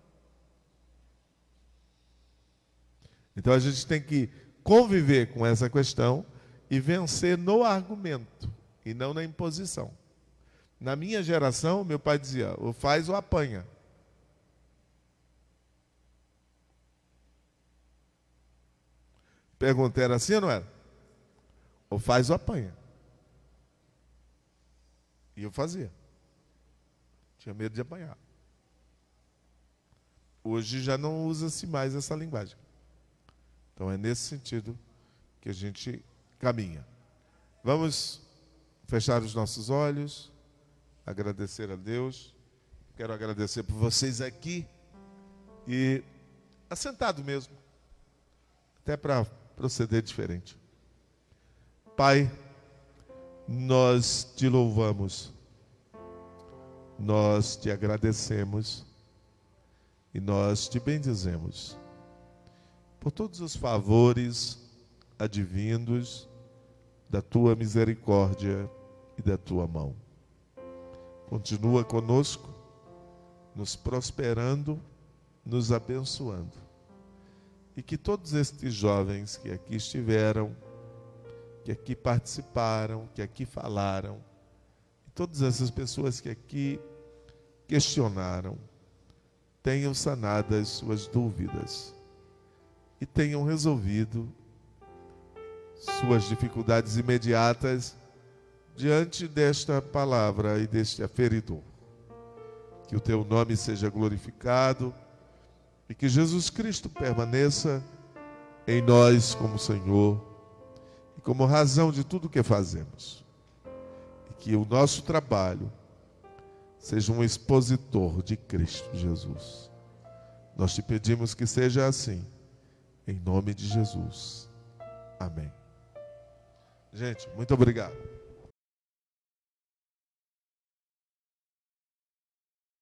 A: Então a gente tem que conviver com essa questão e vencer no argumento e não na imposição. Na minha geração, meu pai dizia, ou faz ou apanha. Pergunta, era assim ou não era? Ou faz ou apanha. E eu fazia. Tinha medo de apanhar. Hoje já não usa-se mais essa linguagem. Então é nesse sentido que a gente caminha. Vamos fechar os nossos olhos, agradecer a Deus Quero agradecer por vocês aqui e assentado mesmo, até para proceder diferente. Pai, nós te louvamos, nós te agradecemos e nós te bendizemos por todos os favores advindos da tua misericórdia e da tua mão. Continua conosco, nos prosperando, nos abençoando. E que todos estes jovens que aqui estiveram, que aqui participaram, que aqui falaram, e todas essas pessoas que aqui questionaram, tenham sanado as suas dúvidas e tenham resolvido suas dificuldades imediatas diante desta palavra e deste aferidor. Que o teu nome seja glorificado e que Jesus Cristo permaneça em nós como Senhor e como razão de tudo que fazemos. E que o nosso trabalho seja um expositor de Cristo Jesus. Nós te pedimos que seja assim, em nome de Jesus. Amém. Gente, muito obrigado.